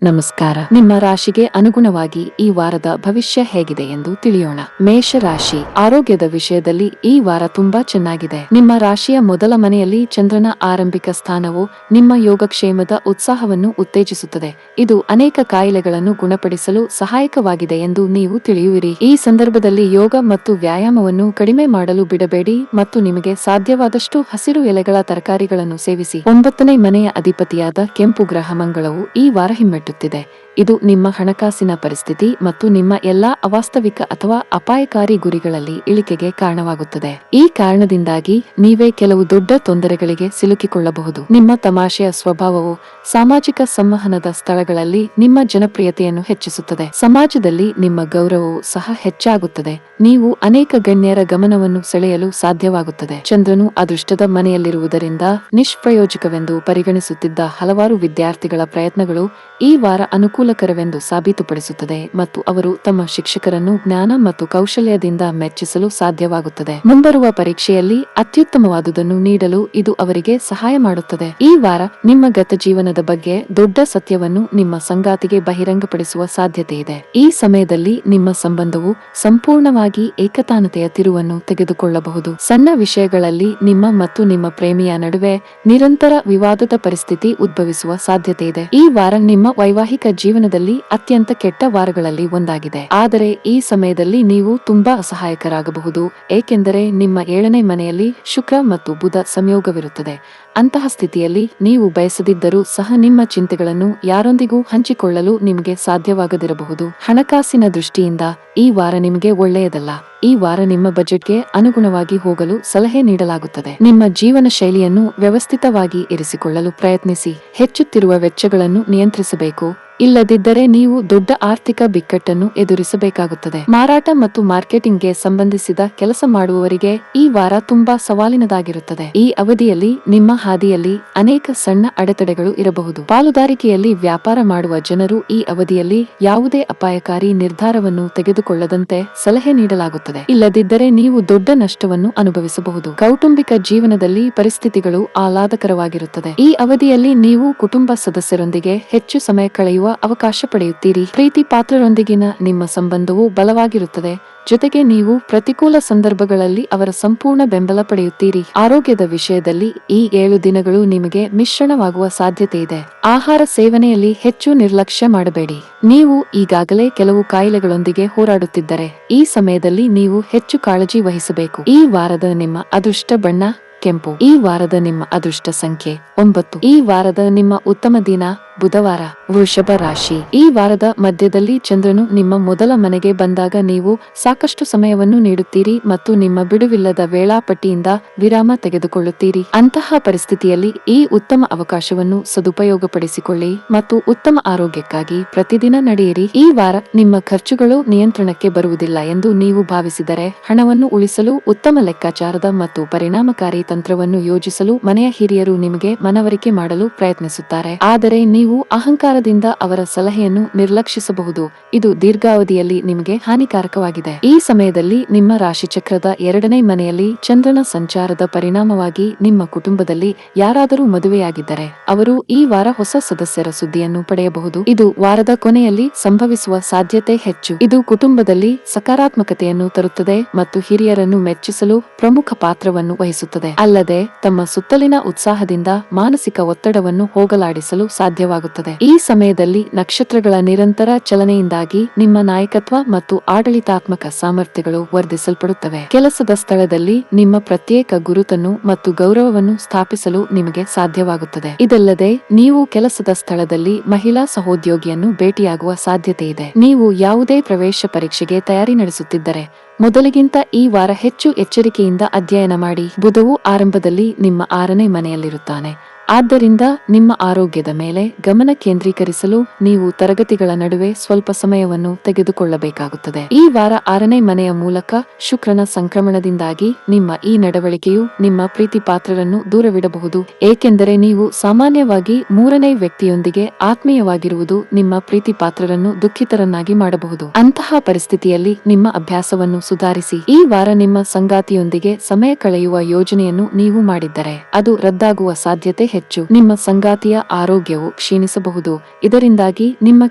ನಮಸ್ಕಾರ. ನಿಮ್ಮ ರಾಶಿಗೆ ಅನುಗುಣವಾಗಿ ಈ ವಾರದ ಭವಿಷ್ಯ ಹೇಗಿದೆ ಎಂದು ತಿಳಿಯೋಣ. ಮೇಷ ರಾಶಿ. ಆರೋಗ್ಯದ ವಿಷಯದಲ್ಲಿ ಈ ವಾರ ತುಂಬಾ ಚೆನ್ನಾಗಿದೆ. ನಿಮ್ಮ ರಾಶಿಯ ಮೊದಲ ಮನೆಯಲ್ಲಿ ಚಂದ್ರನ ಆರಂಭಿಕ ಸ್ಥಾನವು ನಿಮ್ಮ ಯೋಗಕ್ಷೇಮದ ಉತ್ಸಾಹವನ್ನು ಉತ್ತೇಜಿಸುತ್ತದೆ. ಇದು ಅನೇಕ ಕಾಯಿಲೆಗಳನ್ನು ಗುಣಪಡಿಸಲು ಸಹಾಯಕವಾಗಿದೆ ಎಂದು ನೀವು ತಿಳಿಯುವಿರಿ. ಈ ಸಂದರ್ಭದಲ್ಲಿ ಯೋಗ ಮತ್ತು ವ್ಯಾಯಾಮವನ್ನು ಕಡಿಮೆ ಮಾಡಲು ಬಿಡಬೇಡಿ ಮತ್ತು ನಿಮಗೆ ಸಾಧ್ಯವಾದಷ್ಟು ಹಸಿರು ಎಲೆಗಳ ತರಕಾರಿಗಳನ್ನು ಸೇವಿಸಿ. 9ನೇ ಮನೆಯ ಅಧಿಪತಿಯಾದ ಕೆಂಪು ಗ್ರಹ ಮಂಗಳವು ಈ ವಾರ ಹಿಮ್ಮೆಟ್ಟುತ್ತಿದೆ. ಇದು ನಿಮ್ಮ ಹಣಕಾಸಿನ ಪರಿಸ್ಥಿತಿ ಮತ್ತು ನಿಮ್ಮ ಎಲ್ಲಾ ಅವಾಸ್ತವಿಕ ಅಥವಾ ಅಪಾಯಕಾರಿ ಗುರಿಗಳಲ್ಲಿ ಇಳಿಕೆಗೆ ಕಾರಣವಾಗುತ್ತದೆ. ಈ ಕಾರಣದಿಂದಾಗಿ ನೀವೇ ಕೆಲವು ದೊಡ್ಡ ತೊಂದರೆಗಳಿಗೆ ಸಿಲುಕಿಕೊಳ್ಳಬಹುದು. ನಿಮ್ಮ ತಮಾಷೆಯ ಸ್ವಭಾವವು ಸಾಮಾಜಿಕ ಸಂವಹನದ ಸ್ಥಳಗಳಲ್ಲಿ ನಿಮ್ಮ ಜನಪ್ರಿಯತೆಯನ್ನು ಹೆಚ್ಚಿಸುತ್ತದೆ. ಸಮಾಜದಲ್ಲಿ ನಿಮ್ಮ ಗೌರವವು ಸಹ ಹೆಚ್ಚಾಗುತ್ತದೆ. ನೀವು ಅನೇಕ ಗಣ್ಯರ ಗಮನವನ್ನು ಸೆಳೆಯಲು ಸಾಧ್ಯವಾಗುತ್ತದೆ. ಚಂದ್ರನು ಅದೃಷ್ಟದ ಮನೆಯಲ್ಲಿರುವುದರಿಂದ ನಿಷ್ಪ್ರಯೋಜಕವೆಂದು ಪರಿಗಣಿಸುತ್ತಿದ್ದ ಹಲವಾರು ವಿದ್ಯಾರ್ಥಿಗಳ ಪ್ರಯತ್ನಗಳು ಈ ವಾರ ಅನುಕೂಲಕರವೆಂದು ಸಾಬೀತುಪಡಿಸುತ್ತದೆ ಮತ್ತು ಅವರು ತಮ್ಮ ಶಿಕ್ಷಕರನ್ನು ಜ್ಞಾನ ಮತ್ತು ಕೌಶಲ್ಯದಿಂದ ಮೆಚ್ಚಿಸಲು ಸಾಧ್ಯವಾಗುತ್ತದೆ. ಮುಂಬರುವ ಪರೀಕ್ಷೆಯಲ್ಲಿ ಅತ್ಯುತ್ತಮವಾದುದನ್ನು ನೀಡಲು ಇದು ಅವರಿಗೆ ಸಹಾಯ ಮಾಡುತ್ತದೆ. ಈ ವಾರ ನಿಮ್ಮ ಗತಜೀವನದ ಬಗ್ಗೆ ದೊಡ್ಡ ಸತ್ಯವನ್ನು ನಿಮ್ಮ ಸಂಗಾತಿಗೆ ಬಹಿರಂಗಪಡಿಸುವ ಸಾಧ್ಯತೆ ಇದೆ. ಈ ಸಮಯದಲ್ಲಿ ನಿಮ್ಮ ಸಂಬಂಧವು ಸಂಪೂರ್ಣವಾಗಿ ಏಕತಾನತೆಯ ತಿರುವನ್ನು ತೆಗೆದುಕೊಳ್ಳಬಹುದು. ಸಣ್ಣ ವಿಷಯಗಳಲ್ಲಿ ನಿಮ್ಮ ಮತ್ತು ನಿಮ್ಮ ಪ್ರೇಮಿಯ ನಡುವೆ ನಿರಂತರ ವಿವಾದದ ಪರಿಸ್ಥಿತಿ ಉದ್ಭವಿಸುವ ಸಾಧ್ಯತೆ ಇದೆ. ಈ ವಾರ ನಿಮ್ಮ ವೈವಾಹಿಕ ಜೀವನದಲ್ಲಿ ಅತ್ಯಂತ ಕೆಟ್ಟ ವಾರಗಳಲ್ಲಿ ಒಂದಾಗಿದೆ. ಆದರೆ ಈ ಸಮಯದಲ್ಲಿ ನೀವು ತುಂಬಾ ಅಸಹಾಯಕರಾಗಬಹುದು, ಏಕೆಂದರೆ ನಿಮ್ಮ 7ನೇ ಮನೆಯಲ್ಲಿ ಶುಕ್ರ ಮತ್ತು ಬುಧ ಸಂಯೋಗವಿರುತ್ತದೆ. ಅಂತಹ ಸ್ಥಿತಿಯಲ್ಲಿ ನೀವು ಬಯಸದಿದ್ದರೂ ಸಹ ನಿಮ್ಮ ಚಿಂತೆಗಳನ್ನು ಯಾರೊಂದಿಗೂ ಹಂಚಿಕೊಳ್ಳಲು ನಿಮಗೆ ಸಾಧ್ಯವಾಗದಿರಬಹುದು. ಹಣಕಾಸಿನ ದೃಷ್ಟಿಯಿಂದ ಈ ವಾರ ನಿಮಗೆ ಒಳ್ಳೆಯದಲ್ಲ. ಈ ವಾರ ನಿಮ್ಮ ಬಜೆಟ್ಗೆ ಅನುಗುಣವಾಗಿ ಹೋಗಲು ಸಲಹೆ ನೀಡಲಾಗುತ್ತದೆ. ನಿಮ್ಮ ಜೀವನ ಶೈಲಿಯನ್ನು ವ್ಯವಸ್ಥಿತವಾಗಿ ಇರಿಸಿಕೊಳ್ಳಲು ಪ್ರಯತ್ನಿಸಿ. ಹೆಚ್ಚುತ್ತಿರುವ ವೆಚ್ಚಗಳನ್ನು ನಿಯಂತ್ರಿಸಬೇಕು. ಇಲ್ಲದಿದ್ದರೆ ನೀವು ದೊಡ್ಡ ಆರ್ಥಿಕ ಬಿಕ್ಕಟ್ಟನ್ನು ಎದುರಿಸಬೇಕಾಗುತ್ತದೆ. ಮಾರಾಟ ಮತ್ತು ಮಾರ್ಕೆಟಿಂಗ್ಗೆ ಸಂಬಂಧಿಸಿದ ಕೆಲಸ ಮಾಡುವವರಿಗೆ ಈ ವಾರ ತುಂಬಾ ಸವಾಲಿನದಾಗಿರುತ್ತದೆ. ಈ ಅವಧಿಯಲ್ಲಿ ನಿಮ್ಮ ಹಾದಿಯಲ್ಲಿ ಅನೇಕ ಸಣ್ಣ ಅಡೆತಡೆಗಳು ಇರಬಹುದು. ಪಾಲುದಾರಿಕೆಯಲ್ಲಿ ವ್ಯಾಪಾರ ಮಾಡುವ ಜನರು ಈ ಅವಧಿಯಲ್ಲಿ ಯಾವುದೇ ಅಪಾಯಕಾರಿ ನಿರ್ಧಾರವನ್ನು ತೆಗೆದುಕೊಳ್ಳದಂತೆ ಸಲಹೆ ನೀಡಲಾಗುತ್ತದೆ. ಇಲ್ಲದಿದ್ದರೆ ನೀವು ದೊಡ್ಡ ನಷ್ಟವನ್ನು ಅನುಭವಿಸಬಹುದು. ಕೌಟುಂಬಿಕ ಜೀವನದಲ್ಲಿ ಪರಿಸ್ಥಿತಿಗಳು ಆಹ್ಲಾದಕರವಾಗಿರುತ್ತದೆ. ಈ ಅವಧಿಯಲ್ಲಿ ನೀವು ಕುಟುಂಬ ಸದಸ್ಯರೊಂದಿಗೆ ಹೆಚ್ಚು ಸಮಯ ಕಳೆಯುವ ಅವಕಾಶ ಪಡೆಯುತ್ತೀರಿ. ಪ್ರೀತಿ ಪಾತ್ರರೊಂದಿಗಿನ ನಿಮ್ಮ ಸಂಬಂಧವು ಬಲವಾಗಿರುತ್ತದೆ. ಜೊತೆಗೆ ನೀವು ಪ್ರತಿಕೂಲ ಸಂದರ್ಭಗಳಲ್ಲಿ ಅವರ ಸಂಪೂರ್ಣ ಬೆಂಬಲ ಪಡೆಯುತ್ತೀರಿ. ಆರೋಗ್ಯದ ವಿಷಯದಲ್ಲಿ ಈ 7 ದಿನಗಳು ನಿಮಗೆ ಮಿಶ್ರಣವಾಗುವ ಸಾಧ್ಯತೆ ಇದೆ. ಆಹಾರ ಸೇವನೆಯಲ್ಲಿ ಹೆಚ್ಚು ನಿರ್ಲಕ್ಷ್ಯ ಮಾಡಬೇಡಿ. ನೀವು ಈಗಾಗಲೇ ಕೆಲವು ಕಾಯಿಲೆಗಳೊಂದಿಗೆ ಹೋರಾಡುತ್ತಿದ್ದರೆ ಈ ಸಮಯದಲ್ಲಿ ನೀವು ಹೆಚ್ಚು ಕಾಳಜಿ ವಹಿಸಬೇಕು. ಈ ವಾರದ ನಿಮ್ಮ ಅದೃಷ್ಟ ಬಣ್ಣ ಕೆಂಪು. ಈ ವಾರದ ನಿಮ್ಮ ಅದೃಷ್ಟ ಸಂಖ್ಯೆ 9. ಈ ವಾರದ ನಿಮ್ಮ ಉತ್ತಮ ದಿನ ಬುಧವಾರ. ವೃಷಭ ರಾಶಿ. ಈ ವಾರದ ಮಧ್ಯದಲ್ಲಿ ಚಂದ್ರನು ನಿಮ್ಮ ಮೊದಲ ಮನೆಗೆ ಬಂದಾಗ ನೀವು ಸಾಕಷ್ಟು ಸಮಯವನ್ನು ನೀಡುತ್ತೀರಿ ಮತ್ತು ನಿಮ್ಮ ಬಿಡುವಿಲ್ಲದ ವೇಳಾಪಟ್ಟಿಯಿಂದ ವಿರಾಮ ತೆಗೆದುಕೊಳ್ಳುತ್ತೀರಿ. ಅಂತಹ ಪರಿಸ್ಥಿತಿಯಲ್ಲಿ ಈ ಉತ್ತಮ ಅವಕಾಶವನ್ನು ಸದುಪಯೋಗಪಡಿಸಿಕೊಳ್ಳಿ ಮತ್ತು ಉತ್ತಮ ಆರೋಗ್ಯಕ್ಕಾಗಿ ಪ್ರತಿದಿನ ನಡೆಯಿರಿ. ಈ ವಾರ ನಿಮ್ಮ ಖರ್ಚುಗಳು ನಿಯಂತ್ರಣಕ್ಕೆ ಬರುವುದಿಲ್ಲ ಎಂದು ನೀವು ಭಾವಿಸಿದರೆ ಹಣವನ್ನು ಉಳಿಸಲು ಉತ್ತಮ ಲೆಕ್ಕಾಚಾರದ ಮತ್ತು ಪರಿಣಾಮಕಾರಿ ತಂತ್ರವನ್ನು ಯೋಜಿಸಲು ಮನೆಯ ಹಿರಿಯರು ನಿಮಗೆ ಮನವರಿಕೆ ಮಾಡಲು ಪ್ರಯತ್ನಿಸುತ್ತಾರೆ. ಆದರೆ ನೀವು ಅಹಂಕಾರದಿಂದ ಅವರ ಸಲಹೆಯನ್ನು ನಿರ್ಲಕ್ಷಿಸಬಹುದು. ಇದು ದೀರ್ಘಾವಧಿಯಲ್ಲಿ ನಿಮಗೆ ಹಾನಿಕಾರಕವಾಗಿದೆ. ಈ ಸಮಯದಲ್ಲಿ ನಿಮ್ಮ ರಾಶಿಚಕ್ರದ 2ನೇ ಮನೆಯಲ್ಲಿ ಚಂದ್ರನ ಸಂಚಾರದ ಪರಿಣಾಮವಾಗಿ ನಿಮ್ಮ ಕುಟುಂಬದಲ್ಲಿ ಯಾರಾದರೂ ಮದುವೆಯಾಗಿದ್ದರೆ ಅವರು ಈ ವಾರ ಹೊಸ ಸದಸ್ಯರ ಸುದ್ದಿಯನ್ನು ಪಡೆಯಬಹುದು. ಇದು ವಾರದ ಕೊನೆಯಲ್ಲಿ ಸಂಭವಿಸುವ ಸಾಧ್ಯತೆ ಹೆಚ್ಚು. ಇದು ಕುಟುಂಬದಲ್ಲಿ ಸಕಾರಾತ್ಮಕತೆಯನ್ನು ತರುತ್ತದೆ ಮತ್ತು ಹಿರಿಯರನ್ನು ಮೆಚ್ಚಿಸಲು ಪ್ರಮುಖ ಪಾತ್ರವನ್ನು ವಹಿಸುತ್ತದೆ. ಅಲ್ಲದೆ ತಮ್ಮ ಸುತ್ತಲಿನ ಉತ್ಸಾಹದಿಂದ ಮಾನಸಿಕ ಒತ್ತಡವನ್ನು ಹೋಗಲಾಡಿಸಲು ಸಾಧ್ಯವಾಗುತ್ತದೆ. ಈ ಸಮಯದಲ್ಲಿ ನಕ್ಷತ್ರಗಳ ನಿರಂತರ ಚಲನೆಯಿಂದಾಗಿ ನಿಮ್ಮ ನಾಯಕತ್ವ ಮತ್ತು ಆಡಳಿತಾತ್ಮಕ ಸಾಮರ್ಥ್ಯಗಳು ವರ್ಧಿಸಲ್ಪಡುತ್ತವೆ. ಕೆಲಸದ ಸ್ಥಳದಲ್ಲಿ ನಿಮ್ಮ ಪ್ರತ್ಯೇಕ ಗುರುತನ್ನು ಮತ್ತು ಗೌರವವನ್ನು ಸ್ಥಾಪಿಸಲು ನಿಮಗೆ ಸಾಧ್ಯವಾಗುತ್ತದೆ. ಇದಲ್ಲದೆ ನೀವು ಕೆಲಸದ ಸ್ಥಳದಲ್ಲಿ ಮಹಿಳಾ ಸಹೋದ್ಯೋಗಿಯನ್ನು ಭೇಟಿಯಾಗುವ ಸಾಧ್ಯತೆ ಇದೆ. ನೀವು ಯಾವುದೇ ಪ್ರವೇಶ ಪರೀಕ್ಷೆಗೆ ತಯಾರಿ ನಡೆಸುತ್ತಿದ್ದರೆ ಮೊದಲಿಗಿಂತ ಈ ವಾರ ಹೆಚ್ಚು ಎಚ್ಚರಿಕೆಯಿಂದ ಅಧ್ಯಯನ ಮಾಡಿ. ಬುಧವು ಆರಂಭದಲ್ಲಿ ನಿಮ್ಮ 6ನೇ ಮನೆಯಲ್ಲಿರುತ್ತಾನೆ. ಆದ್ದರಿಂದ ನಿಮ್ಮ ಆರೋಗ್ಯದ ಮೇಲೆ ಗಮನ ಕೇಂದ್ರೀಕರಿಸಲು ನೀವು ತರಗತಿಗಳ ನಡುವೆ ಸ್ವಲ್ಪ ಸಮಯವನ್ನು ತೆಗೆದುಕೊಳ್ಳಬೇಕಾಗುತ್ತದೆ. ಈ ವಾರ 6ನೇ ಮನೆಯ ಮೂಲಕ ಶುಕ್ರನ ಸಂಕ್ರಮಣದಿಂದಾಗಿ ನಿಮ್ಮ ಈ ನಡವಳಿಕೆಯು ನಿಮ್ಮ ಪ್ರೀತಿ ಪಾತ್ರರನ್ನು ದೂರವಿಡಬಹುದು, ಏಕೆಂದರೆ ನೀವು ಸಾಮಾನ್ಯವಾಗಿ 3ನೇ ವ್ಯಕ್ತಿಯೊಂದಿಗೆ ಆತ್ಮೀಯವಾಗಿರುವುದು ನಿಮ್ಮ ಪ್ರೀತಿ ಪಾತ್ರರನ್ನು ದುಃಖಿತರನ್ನಾಗಿ ಮಾಡಬಹುದು. ಅಂತಹ ಪರಿಸ್ಥಿತಿಯಲ್ಲಿ ನಿಮ್ಮ ಅಭ್ಯಾಸವನ್ನು ಸುಧಾರಿಸಿ. ಈ ವಾರ ನಿಮ್ಮ ಸಂಗಾತಿಯೊಂದಿಗೆ ಸಮಯ ಕಳೆಯುವ ಯೋಜನೆಯನ್ನು ನೀವು ಮಾಡಿದ್ದರೆ ಅದು ರದ್ದಾಗುವ ಸಾಧ್ಯತೆ ಹೆಚ್ಚು. ನಿಮ್ಮ ಸಂಗಾತಿಯ ಆರೋಗ್ಯವು ಕ್ಷೀಣಿಸಬಹುದು, ಇದರಿಂದಾಗಿ ನಿಮ್ಮ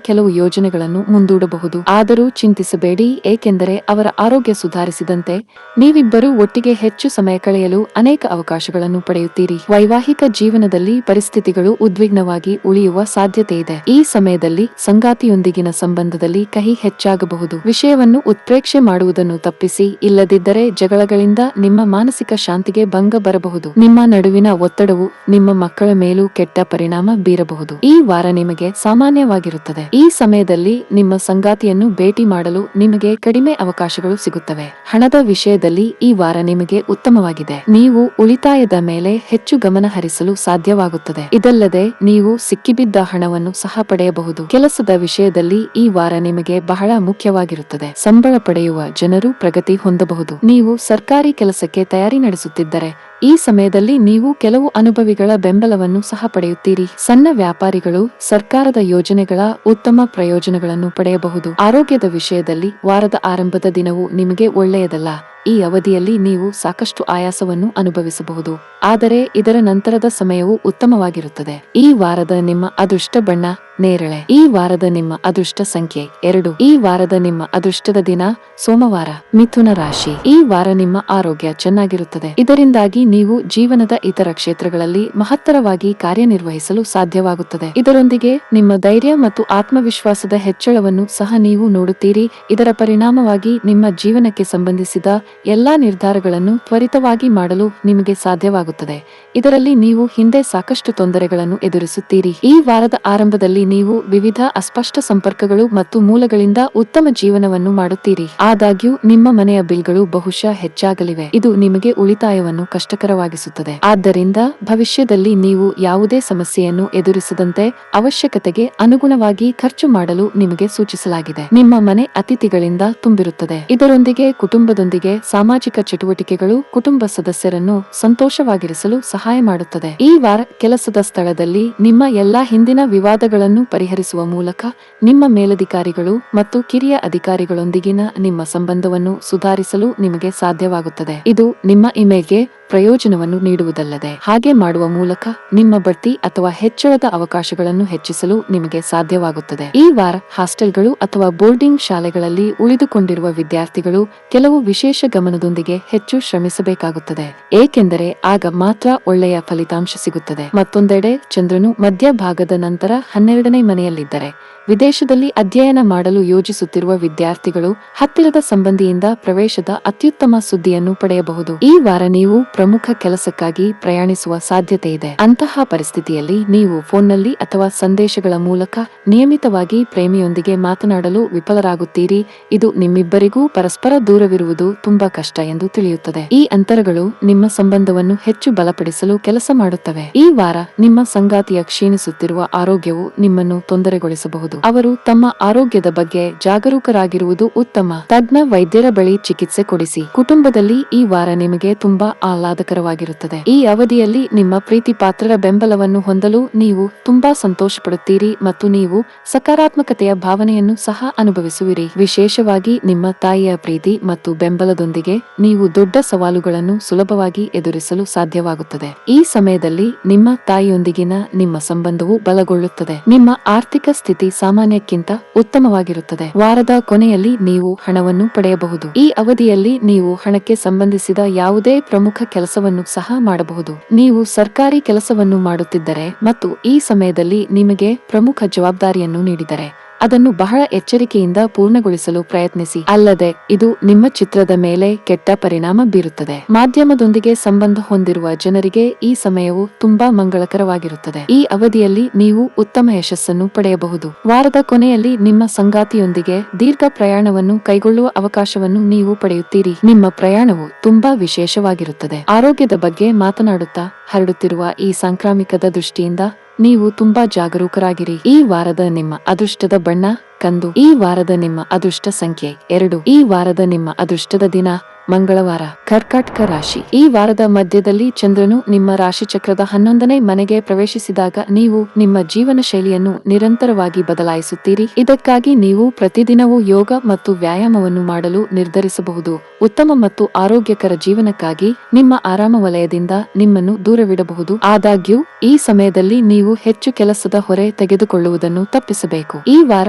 ಕೆಲವು ಯೋಜನೆಗಳನ್ನು ಮುಂದೂಡಬಹುದು. ಆದರೂ ಚಿಂತಿಸಬೇಡಿ, ಏಕೆಂದರೆ ಅವರ ಆರೋಗ್ಯ ಸುಧಾರಿಸಿದಂತೆ ನೀವಿಬ್ಬರೂ ಒಟ್ಟಿಗೆ ಹೆಚ್ಚು ಸಮಯ ಕಳೆಯಲು ಅನೇಕ ಅವಕಾಶಗಳನ್ನು ಪಡೆಯುತ್ತೀರಿ. ವೈವಾಹಿಕ ಜೀವನದಲ್ಲಿ ಪರಿಸ್ಥಿತಿಗಳು ಉದ್ವಿಗ್ನವಾಗಿ ಉಳಿಯುವ ಸಾಧ್ಯತೆ ಇದೆ. ಈ ಸಮಯದಲ್ಲಿ ಸಂಗಾತಿಯೊಂದಿಗಿನ ಸಂಬಂಧದಲ್ಲಿ ಕಹಿ ಹೆಚ್ಚಾಗಬಹುದು. ವಿಷಯವನ್ನು ಉತ್ಪ್ರೇಕ್ಷೆ ಮಾಡುವುದನ್ನು ತಪ್ಪಿಸಿ, ಇಲ್ಲದಿದ್ದರೆ ಜಗಳಗಳಿಂದ ನಿಮ್ಮ ಮಾನಸಿಕ ಶಾಂತಿಗೆ ಭಂಗ ಬರಬಹುದು. ನಿಮ್ಮ ನಡುವಿನ ಒತ್ತಡವು ನಿಮ್ಮ ಮಕ್ಕಳ ಮೇಲೂ ಕೆಟ್ಟ ಪರಿಣಾಮ ಬೀರಬಹುದು. ಈ ವಾರ ನಿಮಗೆ ಸಾಮಾನ್ಯವಾಗಿರುತ್ತದೆ. ಈ ಸಮಯದಲ್ಲಿ ನಿಮ್ಮ ಸಂಗಾತಿಯನ್ನು ಭೇಟಿ ಮಾಡಲು ನಿಮಗೆ ಕಡಿಮೆ ಅವಕಾಶಗಳು ಸಿಗುತ್ತವೆ. ಹಣದ ವಿಷಯದಲ್ಲಿ ಈ ವಾರ ನಿಮಗೆ ಉತ್ತಮವಾಗಿದೆ. ನೀವು ಉಳಿತಾಯದ ಮೇಲೆ ಹೆಚ್ಚು ಗಮನ ಹರಿಸಲು ಸಾಧ್ಯವಾಗುತ್ತದೆ. ಇದಲ್ಲದೆ ನೀವು ಸಿಕ್ಕಿಬಿದ್ದ ಹಣವನ್ನು ಸಹ ಪಡೆಯಬಹುದು. ಕೆಲಸದ ವಿಷಯದಲ್ಲಿ ಈ ವಾರ ನಿಮಗೆ ಬಹಳ ಮುಖ್ಯವಾಗಿರುತ್ತದೆ. ಸಂಬಳ ಪಡೆಯುವ ಜನರು ಪ್ರಗತಿ ಹೊಂದಬಹುದು. ನೀವು ಸರ್ಕಾರಿ ಕೆಲಸಕ್ಕೆ ತಯಾರಿ ನಡೆಸುತ್ತಿದ್ದರೆ ಈ ಸಮಯದಲ್ಲಿ ನೀವು ಕೆಲವು ಅನುಭವಿಗಳ ಬೆಂಬಲವನ್ನು ಸಹ ಪಡೆಯುತ್ತೀರಿ. ಸಣ್ಣ ವ್ಯಾಪಾರಿಗಳು ಸರ್ಕಾರದ ಯೋಜನೆಗಳ ಉತ್ತಮ ಪ್ರಯೋಜನಗಳನ್ನು ಪಡೆಯಬಹುದು. ಆರೋಗ್ಯದ ವಿಷಯದಲ್ಲಿ ವಾರದ ಆರಂಭದ ದಿನವು ನಿಮಗೆ ಒಳ್ಳೆಯದಲ್ಲ. ಈ ಅವಧಿಯಲ್ಲಿ ನೀವು ಸಾಕಷ್ಟು ಆಯಾಸವನ್ನು ಅನುಭವಿಸಬಹುದು, ಆದರೆ ಇದರ ನಂತರದ ಸಮಯವು ಉತ್ತಮವಾಗಿರುತ್ತದೆ. ಈ ವಾರದ ನಿಮ್ಮ ಅದೃಷ್ಟ ಬಣ್ಣ ನೇರಳೆ. ಈ ವಾರದ ನಿಮ್ಮ ಅದೃಷ್ಟ ಸಂಖ್ಯೆ 2. ಈ ವಾರದ ನಿಮ್ಮ ಅದೃಷ್ಟದ ದಿನ ಸೋಮವಾರ. ಮಿಥುನ ರಾಶಿ. ಈ ವಾರ ನಿಮ್ಮ ಆರೋಗ್ಯ ಚೆನ್ನಾಗಿರುತ್ತದೆ. ಇದರಿಂದಾಗಿ ನೀವು ಜೀವನದ ಇತರ ಕ್ಷೇತ್ರಗಳಲ್ಲಿ ಮಹತ್ತರವಾಗಿ ಕಾರ್ಯನಿರ್ವಹಿಸಲು ಸಾಧ್ಯವಾಗುತ್ತದೆ. ಇದರೊಂದಿಗೆ ನಿಮ್ಮ ಧೈರ್ಯ ಮತ್ತು ಆತ್ಮವಿಶ್ವಾಸದ ಹೆಚ್ಚಳವನ್ನು ಸಹ ನೀವು ನೋಡುತ್ತೀರಿ. ಇದರ ಪರಿಣಾಮವಾಗಿ ನಿಮ್ಮ ಜೀವನಕ್ಕೆ ಸಂಬಂಧಿಸಿದ ಎಲ್ಲಾ ನಿರ್ಧಾರಗಳನ್ನು ತ್ವರಿತವಾಗಿ ಮಾಡಲು ನಿಮಗೆ ಸಾಧ್ಯವಾಗುತ್ತದೆ. ಇದರಲ್ಲಿ ನೀವು ಹಿಂದೆ ಸಾಕಷ್ಟು ತೊಂದರೆಗಳನ್ನು ಎದುರಿಸುತ್ತೀರಿ. ಈ ವಾರದ ಆರಂಭದಲ್ಲಿ ನೀವು ವಿವಿಧ ಅಸ್ಪಷ್ಟ ಸಂಪರ್ಕಗಳು ಮತ್ತು ಮೂಲಗಳಿಂದ ಉತ್ತಮ ಜೀವನವನ್ನು ಮಾಡುತ್ತೀರಿ. ಆದಾಗ್ಯೂ ನಿಮ್ಮ ಮನೆಯ ಬಿಲ್ಗಳು ಬಹುಶಃ ಹೆಚ್ಚಾಗಲಿವೆ. ಇದು ನಿಮಗೆ ಉಳಿತಾಯವನ್ನು ಕಷ್ಟಕರವಾಗಿಸುತ್ತದೆ. ಆದ್ದರಿಂದ ಭವಿಷ್ಯದಲ್ಲಿ ನೀವು ಯಾವುದೇ ಸಮಸ್ಯೆಯನ್ನು ಎದುರಿಸದಂತೆ ಅವಶ್ಯಕತೆಗೆ ಅನುಗುಣವಾಗಿ ಖರ್ಚು ಮಾಡಲು ನಿಮಗೆ ಸೂಚಿಸಲಾಗಿದೆ. ನಿಮ್ಮ ಮನೆ ಅತಿಥಿಗಳಿಂದ ತುಂಬಿರುತ್ತದೆ. ಇದರೊಂದಿಗೆ ಕುಟುಂಬದೊಂದಿಗೆ ಸಾಮಾಜಿಕ ಚಟುವಟಿಕೆಗಳು ಕುಟುಂಬ ಸದಸ್ಯರನ್ನು ಸಂತೋಷವಾಗಿರಿಸಲು ಸಹಾಯ ಮಾಡುತ್ತದೆ. ಈ ವಾರ ಕೆಲಸದ ಸ್ಥಳದಲ್ಲಿ ನಿಮ್ಮ ಎಲ್ಲಾ ಹಿಂದಿನ ವಿವಾದಗಳನ್ನು ಪರಿಹರಿಸುವ ಮೂಲಕ ನಿಮ್ಮ ಮೇಲಧಿಕಾರಿಗಳು ಮತ್ತು ಕಿರಿಯ ಅಧಿಕಾರಿಗಳೊಂದಿಗಿನ ನಿಮ್ಮ ಸಂಬಂಧವನ್ನು ಸುಧಾರಿಸಲು ನಿಮಗೆ ಸಾಧ್ಯವಾಗುತ್ತದೆ. ಇದು ನಿಮ್ಮ ಇಮೇಲ್ಗೆ ಪ್ರಯೋಜನವನ್ನು ನೀಡುವುದಲ್ಲದೆ ಹಾಗೆ ಮಾಡುವ ಮೂಲಕ ನಿಮ್ಮ ಬಡ್ತಿ ಅಥವಾ ಹೆಚ್ಚಳದ ಅವಕಾಶಗಳನ್ನು ಹೆಚ್ಚಿಸಲು ನಿಮಗೆ ಸಾಧ್ಯವಾಗುತ್ತದೆ. ಈ ವಾರ ಹಾಸ್ಟೆಲ್ಗಳು ಅಥವಾ ಬೋರ್ಡಿಂಗ್ ಶಾಲೆಗಳಲ್ಲಿ ಉಳಿದುಕೊಂಡಿರುವ ವಿದ್ಯಾರ್ಥಿಗಳು ಕೆಲವು ವಿಶೇಷ ಗಮನದೊಂದಿಗೆ ಹೆಚ್ಚು ಶ್ರಮಿಸಬೇಕಾಗುತ್ತದೆ, ಏಕೆಂದರೆ ಆಗ ಮಾತ್ರ ಒಳ್ಳೆಯ ಫಲಿತಾಂಶ ಸಿಗುತ್ತದೆ. ಮತ್ತೊಂದೆಡೆ ಚಂದ್ರನು ಮಧ್ಯಭಾಗದ ನಂತರ 12ನೇ ಮನೆಯಲ್ಲಿದ್ದರೆ ವಿದೇಶದಲ್ಲಿ ಅಧ್ಯಯನ ಮಾಡಲು ಯೋಜಿಸುತ್ತಿರುವ ವಿದ್ಯಾರ್ಥಿಗಳು ಹತ್ತಿರದ ಸಂಬಂಧಿಯಿಂದ ಪ್ರವೇಶದ ಅತ್ಯುತ್ತಮ ಸುದ್ದಿಯನ್ನು ಪಡೆಯಬಹುದು. ಈ ವಾರ ನೀವು ಪ್ರಮುಖ ಕೆಲಸಕ್ಕಾಗಿ ಪ್ರಯಾಣಿಸುವ ಸಾಧ್ಯತೆ ಇದೆ. ಅಂತಹ ಪರಿಸ್ಥಿತಿಯಲ್ಲಿ ನೀವು ಫೋನ್ನಲ್ಲಿ ಅಥವಾ ಸಂದೇಶಗಳ ಮೂಲಕ ನಿಯಮಿತವಾಗಿ ಪ್ರೇಮಿಯೊಂದಿಗೆ ಮಾತನಾಡಲು ವಿಫಲರಾಗುತ್ತೀರಿ. ಇದು ನಿಮ್ಮಿಬ್ಬರಿಗೂ ಪರಸ್ಪರ ದೂರವಿರುವುದು ತುಂಬಾ ಕಷ್ಟ ಎಂದು ತಿಳಿಯುತ್ತದೆ. ಈ ಅಂತರಗಳು ನಿಮ್ಮ ಸಂಬಂಧವನ್ನು ಹೆಚ್ಚು ಬಲಪಡಿಸಲು ಕೆಲಸ ಮಾಡುತ್ತವೆ. ಈ ವಾರ ನಿಮ್ಮ ಸಂಗಾತಿಯ ಕ್ಷೀಣಿಸುತ್ತಿರುವ ಆರೋಗ್ಯವು ನಿಮ್ಮನ್ನು ತೊಂದರೆಗೊಳಿಸಬಹುದು. ಅವರು ತಮ್ಮ ಆರೋಗ್ಯದ ಬಗ್ಗೆ ಜಾಗರೂಕರಾಗಿರುವುದು ಉತ್ತಮ. ತಜ್ಞ ವೈದ್ಯರ ಬಳಿ ಚಿಕಿತ್ಸೆ ಕೊಡಿಸಿ. ಕುಟುಂಬದಲ್ಲಿ ಈ ವಾರ ನಿಮಗೆ ತುಂಬಾ ಆಹ್ಲಾದಕರವಾಗಿರುತ್ತದೆ. ಈ ಅವಧಿಯಲ್ಲಿ ನಿಮ್ಮ ಪ್ರೀತಿ ಪಾತ್ರರ ಬೆಂಬಲವನ್ನು ಹೊಂದಲು ನೀವು ತುಂಬಾ ಸಂತೋಷ ಪಡುತ್ತೀರಿ ಮತ್ತು ನೀವು ಸಕಾರಾತ್ಮಕತೆಯ ಭಾವನೆಯನ್ನು ಸಹ ಅನುಭವಿಸುವಿರಿ. ವಿಶೇಷವಾಗಿ ನಿಮ್ಮ ತಾಯಿಯ ಪ್ರೀತಿ ಮತ್ತು ಬೆಂಬಲದೊಂದಿಗೆ ನೀವು ದೊಡ್ಡ ಸವಾಲುಗಳನ್ನು ಸುಲಭವಾಗಿ ಎದುರಿಸಲು ಸಾಧ್ಯವಾಗುತ್ತದೆ. ಈ ಸಮಯದಲ್ಲಿ ನಿಮ್ಮ ತಾಯಿಯೊಂದಿಗಿನ ನಿಮ್ಮ ಸಂಬಂಧವು ಬಲಗೊಳ್ಳುತ್ತದೆ. ನಿಮ್ಮ ಆರ್ಥಿಕ ಸ್ಥಿತಿ ಸಾಮಾನ್ಯಕ್ಕಿಂತ ಉತ್ತಮವಾಗಿರುತ್ತದೆ. ವಾರದ ಕೊನೆಯಲ್ಲಿ ನೀವು ಹಣವನ್ನು ಪಡೆಯಬಹುದು. ಈ ಅವಧಿಯಲ್ಲಿ ನೀವು ಹಣಕ್ಕೆ ಸಂಬಂಧಿಸಿದ ಯಾವುದೇ ಪ್ರಮುಖ ಕೆಲಸವನ್ನು ಸಹ ಮಾಡಬಹುದು. ನೀವು ಸರ್ಕಾರಿ ಕೆಲಸವನ್ನು ಮಾಡುತ್ತಿದ್ದರೆ ಮತ್ತು ಈ ಸಮಯದಲ್ಲಿ ನಿಮಗೆ ಪ್ರಮುಖ ಜವಾಬ್ದಾರಿಯನ್ನು ನೀಡಿದರೆ ಅದನ್ನು ಬಹಳ ಎಚ್ಚರಿಕೆಯಿಂದ ಪೂರ್ಣಗೊಳಿಸಲು ಪ್ರಯತ್ನಿಸಿ. ಅಲ್ಲದೆ ಇದು ನಿಮ್ಮ ಚಿತ್ರದ ಮೇಲೆ ಕೆಟ್ಟ ಪರಿಣಾಮ ಬೀರುತ್ತದೆ. ಮಾಧ್ಯಮದೊಂದಿಗೆ ಸಂಬಂಧ ಹೊಂದಿರುವ ಜನರಿಗೆ ಈ ಸಮಯವು ತುಂಬಾ ಮಂಗಳಕರವಾಗಿರುತ್ತದೆ. ಈ ಅವಧಿಯಲ್ಲಿ ನೀವು ಉತ್ತಮ ಯಶಸ್ಸನ್ನು ಪಡೆಯಬಹುದು. ವಾರದ ಕೊನೆಯಲ್ಲಿ ನಿಮ್ಮ ಸಂಗಾತಿಯೊಂದಿಗೆ ದೀರ್ಘ ಪ್ರಯಾಣವನ್ನು ಕೈಗೊಳ್ಳುವ ಅವಕಾಶವನ್ನು ನೀವು ಪಡೆಯುತ್ತೀರಿ. ನಿಮ್ಮ ಪ್ರಯಾಣವು ತುಂಬಾ ವಿಶೇಷವಾಗಿರುತ್ತದೆ. ಆರೋಗ್ಯದ ಬಗ್ಗೆ ಮಾತನಾಡುತ್ತಾ ಹರಡುತ್ತಿರುವ ಈ ಸಾಂಕ್ರಾಮಿಕದ ದೃಷ್ಟಿಯಿಂದ ನೀವು ತುಂಬಾ ಜಾಗರೂಕರಾಗಿರಿ. ಈ ವಾರದ ನಿಮ್ಮ ಅದೃಷ್ಟದ ಬಣ್ಣ ಕಂದು. ಈ ವಾರದ ನಿಮ್ಮ ಅದೃಷ್ಟ ಸಂಖ್ಯೆ 2. ಈ ವಾರದ ನಿಮ್ಮ ಅದೃಷ್ಟದ ದಿನ ಮಂಗಳವಾರ. ಕರ್ಕಾಟಕ ರಾಶಿ. ಈ ವಾರದ ಮಧ್ಯದಲ್ಲಿ ಚಂದ್ರನು ನಿಮ್ಮ ರಾಶಿ ಚಕ್ರದ 11ನೇ ಮನೆಗೆ ಪ್ರವೇಶಿಸಿದಾಗ ನೀವು ನಿಮ್ಮ ಜೀವನ ಶೈಲಿಯನ್ನು ನಿರಂತರವಾಗಿ ಬದಲಾಯಿಸುತ್ತೀರಿ. ಇದಕ್ಕಾಗಿ ನೀವು ಪ್ರತಿದಿನವೂ ಯೋಗ ಮತ್ತು ವ್ಯಾಯಾಮವನ್ನು ಮಾಡಲು ನಿರ್ಧರಿಸಬಹುದು. ಉತ್ತಮ ಮತ್ತು ಆರೋಗ್ಯಕರ ಜೀವನಕ್ಕಾಗಿ ನಿಮ್ಮ ಆರಾಮ ವಲಯದಿಂದ ನಿಮ್ಮನ್ನು ದೂರವಿಡಬಹುದು. ಆದಾಗ್ಯೂ ಈ ಸಮಯದಲ್ಲಿ ನೀವು ಹೆಚ್ಚು ಕೆಲಸದ ಹೊರೆ ತೆಗೆದುಕೊಳ್ಳುವುದನ್ನು ತಪ್ಪಿಸಬೇಕು. ಈ ವಾರ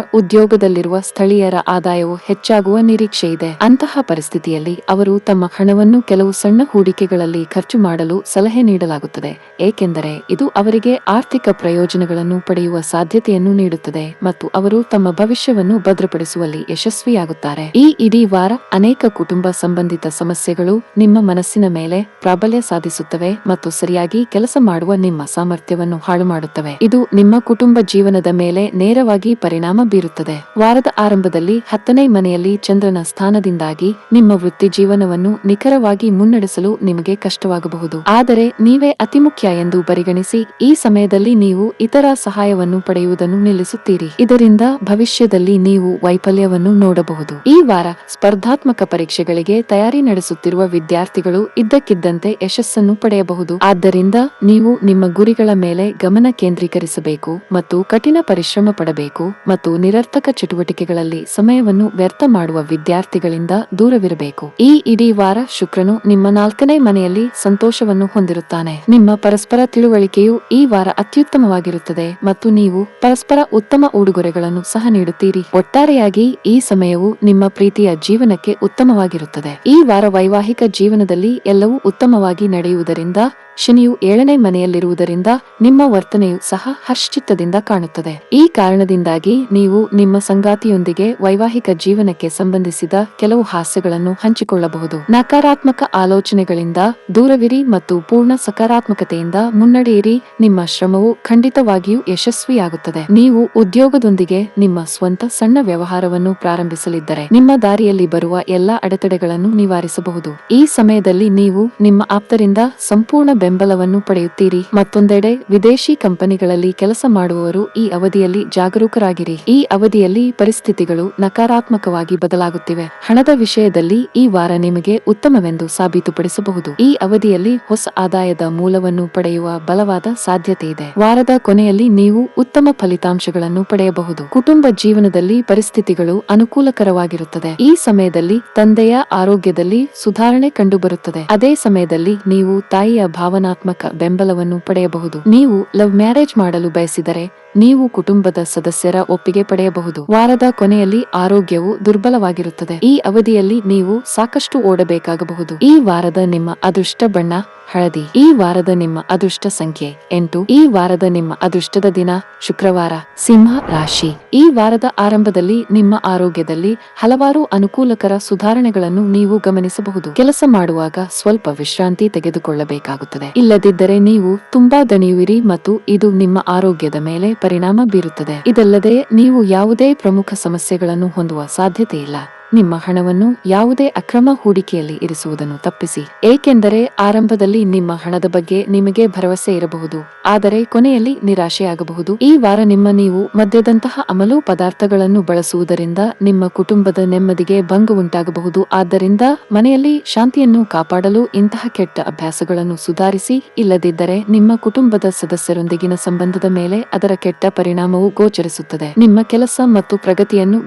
ಉದ್ಯೋಗದಲ್ಲಿರುವ ಸ್ಥಳೀಯರ ಆದಾಯವು ಹೆಚ್ಚಾಗುವ ನಿರೀಕ್ಷೆ ಇದೆ. ಅಂತಹ ಪರಿಸ್ಥಿತಿಯಲ್ಲಿ ಅವರು ತಮ್ಮ ಹಣವನ್ನು ಕೆಲವು ಸಣ್ಣ ಹೂಡಿಕೆಗಳಲ್ಲಿ ಖರ್ಚು ಮಾಡಲು ಸಲಹೆ ನೀಡಲಾಗುತ್ತದೆ, ಏಕೆಂದರೆ ಇದು ಅವರಿಗೆ ಆರ್ಥಿಕ ಪ್ರಯೋಜನಗಳನ್ನು ಪಡೆಯುವ ಸಾಧ್ಯತೆಯನ್ನು ನೀಡುತ್ತದೆ ಮತ್ತು ಅವರು ತಮ್ಮ ಭವಿಷ್ಯವನ್ನು ಭದ್ರಪಡಿಸುವಲ್ಲಿ ಯಶಸ್ವಿಯಾಗುತ್ತಾರೆ. ಈ ಇಡೀ ವಾರ ಅನೇಕ ಕುಟುಂಬ ಸಂಬಂಧಿತ ಸಮಸ್ಯೆಗಳು ನಿಮ್ಮ ಮನಸ್ಸಿನ ಮೇಲೆ ಪ್ರಾಬಲ್ಯ ಸಾಧಿಸುತ್ತವೆ ಮತ್ತು ಸರಿಯಾಗಿ ಕೆಲಸ ಮಾಡುವ ನಿಮ್ಮ ಸಾಮರ್ಥ್ಯವನ್ನು ಹಾಳು ಮಾಡುತ್ತವೆ. ಇದು ನಿಮ್ಮ ಕುಟುಂಬ ಜೀವನದ ಮೇಲೆ ನೇರವಾಗಿ ಪರಿಣಾಮ ಬೀರುತ್ತದೆ. ವಾರದ ಆರಂಭದಲ್ಲಿ 10ನೇ ಮನೆಯಲ್ಲಿ ಚಂದ್ರನ ಸ್ಥಾನದಿಂದಾಗಿ ನಿಮ್ಮ ವೃತ್ತಿ ಜೀವನವನ್ನು ನಿಖರವಾಗಿ ಮುನ್ನಡೆಸಲು ನಿಮಗೆ ಕಷ್ಟವಾಗಬಹುದು. ಆದರೆ ನೀವೇ ಅತಿ ಮುಖ್ಯ ಎಂದು ಪರಿಗಣಿಸಿ ಈ ಸಮಯದಲ್ಲಿ ನೀವು ಇತರ ಸಹಾಯವನ್ನು ಪಡೆಯುವುದನ್ನು ನಿಲ್ಲಿಸುತ್ತೀರಿ. ಇದರಿಂದ ಭವಿಷ್ಯದಲ್ಲಿ ನೀವು ವೈಫಲ್ಯವನ್ನು ನೋಡಬಹುದು. ಈ ವಾರ ಸ್ಪರ್ಧಾತ್ಮಕ ಪರೀಕ್ಷೆಗಳಿಗೆ ತಯಾರಿ ನಡೆಸುತ್ತಿರುವ ವಿದ್ಯಾರ್ಥಿಗಳು ಇದ್ದಕ್ಕಿದ್ದಂತೆ ಯಶಸ್ಸನ್ನು ಪಡೆಯಬಹುದು. ಆದ್ದರಿಂದ ನೀವು ನಿಮ್ಮ ಗುರಿಗಳ ಮೇಲೆ ಗಮನ ಕೇಂದ್ರೀಕರಿಸಬೇಕು ಮತ್ತು ಕಠಿಣ ಪರಿಶ್ರಮ ಪಡಬೇಕು ಮತ್ತು ನಿರರ್ಥಕ ಚಟುವಟಿಕೆಗಳಲ್ಲಿ ಸಮಯವನ್ನು ವ್ಯರ್ಥ ಮಾಡುವ ವಿದ್ಯಾರ್ಥಿಗಳಿಂದ ದೂರವಿರಬೇಕು. ಈ ಇಡೀ ವಾರ ಶುಕ್ರನು ನಿಮ್ಮ 4ನೇ ಮನೆಯಲ್ಲಿ ಸಂತೋಷವನ್ನು ಹೊಂದಿರುತ್ತಾನೆ. ನಿಮ್ಮ ಪರಸ್ಪರ ತಿಳುವಳಿಕೆಯು ಈ ವಾರ ಅತ್ಯುತ್ತಮವಾಗಿರುತ್ತದೆ ಮತ್ತು ನೀವು ಪರಸ್ಪರ ಉತ್ತಮ ಉಡುಗೊರೆಗಳನ್ನು ಸಹ ನೀಡುತ್ತೀರಿ. ಒಟ್ಟಾರೆಯಾಗಿ ಈ ಸಮಯವು ನಿಮ್ಮ ಪ್ರೀತಿಯ ಜೀವನಕ್ಕೆ ಉತ್ತಮವಾಗಿರುತ್ತದೆ. ಈ ವಾರ ವೈವಾಹಿಕ ಜೀವನದಲ್ಲಿ ಎಲ್ಲವೂ ಉತ್ತಮವಾಗಿ ನಡೆಯುವುದರಿಂದ ಶನಿಯು 7ನೇ ಮನೆಯಲ್ಲಿರುವುದರಿಂದ ನಿಮ್ಮ ವರ್ತನೆಯು ಸಹ ಹರ್ಷಚಿತ್ತದಿಂದ ಕಾಣುತ್ತದೆ. ಈ ಕಾರಣದಿಂದಾಗಿ ನೀವು ನಿಮ್ಮ ಸಂಗಾತಿಯೊಂದಿಗೆ ವೈವಾಹಿಕ ಜೀವನಕ್ಕೆ ಸಂಬಂಧಿಸಿದ ಕೆಲವು ಹಾಸ್ಯಗಳನ್ನು ಹಂಚಿಕೊಳ್ಳಬಹುದು. ನಕಾರಾತ್ಮಕ ಆಲೋಚನೆಗಳಿಂದ ದೂರವಿರಿ ಮತ್ತು ಪೂರ್ಣ ಸಕಾರಾತ್ಮಕತೆಯಿಂದ ಮುನ್ನಡೆಯಿರಿ. ನಿಮ್ಮ ಶ್ರಮವು ಖಂಡಿತವಾಗಿಯೂ ಯಶಸ್ವಿಯಾಗುತ್ತದೆ. ನೀವು ಉದ್ಯೋಗದೊಂದಿಗೆ ನಿಮ್ಮ ಸ್ವಂತ ಸಣ್ಣ ವ್ಯವಹಾರವನ್ನು ಪ್ರಾರಂಭಿಸಲಿದ್ದರೆ ನಿಮ್ಮ ದಾರಿಯಲ್ಲಿ ಬರುವ ಎಲ್ಲಾ ಅಡೆತಡೆಗಳನ್ನು ನಿವಾರಿಸಬಹುದು. ಈ ಸಮಯದಲ್ಲಿ ನೀವು ನಿಮ್ಮ ಆಪ್ತರಿಂದ ಸಂಪೂರ್ಣ ಬೆಂಬಲವನ್ನು ಪಡೆಯುತ್ತೀರಿ. ಮತ್ತೊಂದೆಡೆ ವಿದೇಶಿ ಕಂಪನಿಗಳಲ್ಲಿ ಕೆಲಸ ಮಾಡುವವರು ಈ ಅವಧಿಯಲ್ಲಿ ಜಾಗರೂಕರಾಗಿರಿ. ಈ ಅವಧಿಯಲ್ಲಿ ಪರಿಸ್ಥಿತಿಗಳು ನಕಾರಾತ್ಮಕವಾಗಿ ಬದಲಾಗುತ್ತಿವೆ. ಹಣದ ವಿಷಯದಲ್ಲಿ ಈ ವಾರ ನಿಮಗೆ ಉತ್ತಮವೆಂದು ಸಾಬೀತುಪಡಿಸಬಹುದು. ಈ ಅವಧಿಯಲ್ಲಿ ಹೊಸ ಆದಾಯದ ಮೂಲವನ್ನು ಪಡೆಯುವ ಬಲವಾದ ಸಾಧ್ಯತೆ ಇದೆ. ವಾರದ ಕೊನೆಯಲ್ಲಿ ನೀವು ಉತ್ತಮ ಫಲಿತಾಂಶಗಳನ್ನು ಪಡೆಯಬಹುದು. ಕುಟುಂಬ ಜೀವನದಲ್ಲಿ ಪರಿಸ್ಥಿತಿಗಳು ಅನುಕೂಲಕರವಾಗಿರುತ್ತದೆ. ಈ ಸಮಯದಲ್ಲಿ ತಂದೆಯ ಆರೋಗ್ಯದಲ್ಲಿ ಸುಧಾರಣೆ ಕಂಡುಬರುತ್ತದೆ. ಅದೇ ಸಮಯದಲ್ಲಿ ನೀವು ತಾಯಿಯ ಭಾವನಾತ್ಮಕ ಬೆಂಬಲವನ್ನು ಪಡೆಯಬಹುದು. ನೀವು ಲವ್ ಮ್ಯಾರೇಜ್ ಮಾಡಲು ಬಯಸಿದರೆ ನೀವು ಕುಟುಂಬದ ಸದಸ್ಯರ ಒಪ್ಪಿಗೆ ಪಡೆಯಬಹುದು. ವಾರದ ಕೊನೆಯಲ್ಲಿ ಆರೋಗ್ಯವು ದುರ್ಬಲವಾಗಿರುತ್ತದೆ. ಈ ಅವಧಿಯಲ್ಲಿ ನೀವು ಸಾಕಷ್ಟು ಓಡಬೇಕಾಗಬಹುದು. ಈ ವಾರದ ನಿಮ್ಮ ಅದೃಷ್ಟ ಬಣ್ಣ ಹಳದಿ. ಈ ವಾರದ ನಿಮ್ಮ ಅದೃಷ್ಟ ಸಂಖ್ಯೆ 8. ಈ ವಾರದ ನಿಮ್ಮ ಅದೃಷ್ಟದ ದಿನ ಶುಕ್ರವಾರ. ಸಿಂಹ ರಾಶಿ. ಈ ವಾರದ ಆರಂಭದಲ್ಲಿ ನಿಮ್ಮ ಆರೋಗ್ಯದಲ್ಲಿ ಹಲವಾರು ಅನುಕೂಲಕರ ಸುಧಾರಣೆಗಳನ್ನು ನೀವು ಗಮನಿಸಬಹುದು. ಕೆಲಸ ಮಾಡುವಾಗ ಸ್ವಲ್ಪ ವಿಶ್ರಾಂತಿ ತೆಗೆದುಕೊಳ್ಳಬೇಕಾಗುತ್ತದೆ. ಇಲ್ಲದಿದ್ದರೆ ನೀವು ತುಂಬಾ ದಣಿಯುವಿರಿ ಮತ್ತು ಇದು ನಿಮ್ಮ ಆರೋಗ್ಯದ ಮೇಲೆ ಪರಿಣಾಮ ಬೀರುತ್ತದೆ. ಇದಲ್ಲದೆ ನೀವು ಯಾವುದೇ ಪ್ರಮುಖ ಸಮಸ್ಯೆಗಳನ್ನು ಹೊಂದುವ ಸಾಧ್ಯತೆ ಇಲ್ಲ. ನಿಮ್ಮ ಹಣವನ್ನು ಯಾವುದೇ ಅಕ್ರಮ ಹೂಡಿಕೆಯಲ್ಲಿ ಇರಿಸುವುದನ್ನು ತಪ್ಪಿಸಿ, ಏಕೆಂದರೆ ಆರಂಭದಲ್ಲಿ ನಿಮ್ಮ ಹಣದ ಬಗ್ಗೆ ನಿಮಗೆ ಭರವಸೆ ಇರಬಹುದು, ಆದರೆ ಕೊನೆಯಲ್ಲಿ ನಿರಾಶೆಯಾಗಬಹುದು. ಈ ವಾರ ನೀವು ಮದ್ಯದಂತಹ ಅಮಲು ಪದಾರ್ಥಗಳನ್ನು ಬಳಸುವುದರಿಂದ ನಿಮ್ಮ ಕುಟುಂಬದ ನೆಮ್ಮದಿಗೆ ಭಂಗ ಉಂಟಾಗಬಹುದು. ಆದ್ದರಿಂದ ಮನೆಯಲ್ಲಿ ಶಾಂತಿಯನ್ನು ಕಾಪಾಡಲು ಇಂತಹ ಕೆಟ್ಟ ಅಭ್ಯಾಸಗಳನ್ನು ಸುಧಾರಿಸಿ, ಇಲ್ಲದಿದ್ದರೆ ನಿಮ್ಮ ಕುಟುಂಬದ ಸದಸ್ಯರೊಂದಿಗಿನ ಸಂಬಂಧದ ಮೇಲೆ ಅದರ ಕೆಟ್ಟ ಪರಿಣಾಮವು ಗೋಚರಿಸುತ್ತದೆ. ನಿಮ್ಮ ಕೆಲಸ ಮತ್ತು ಪ್ರಗತಿಯನ್ನು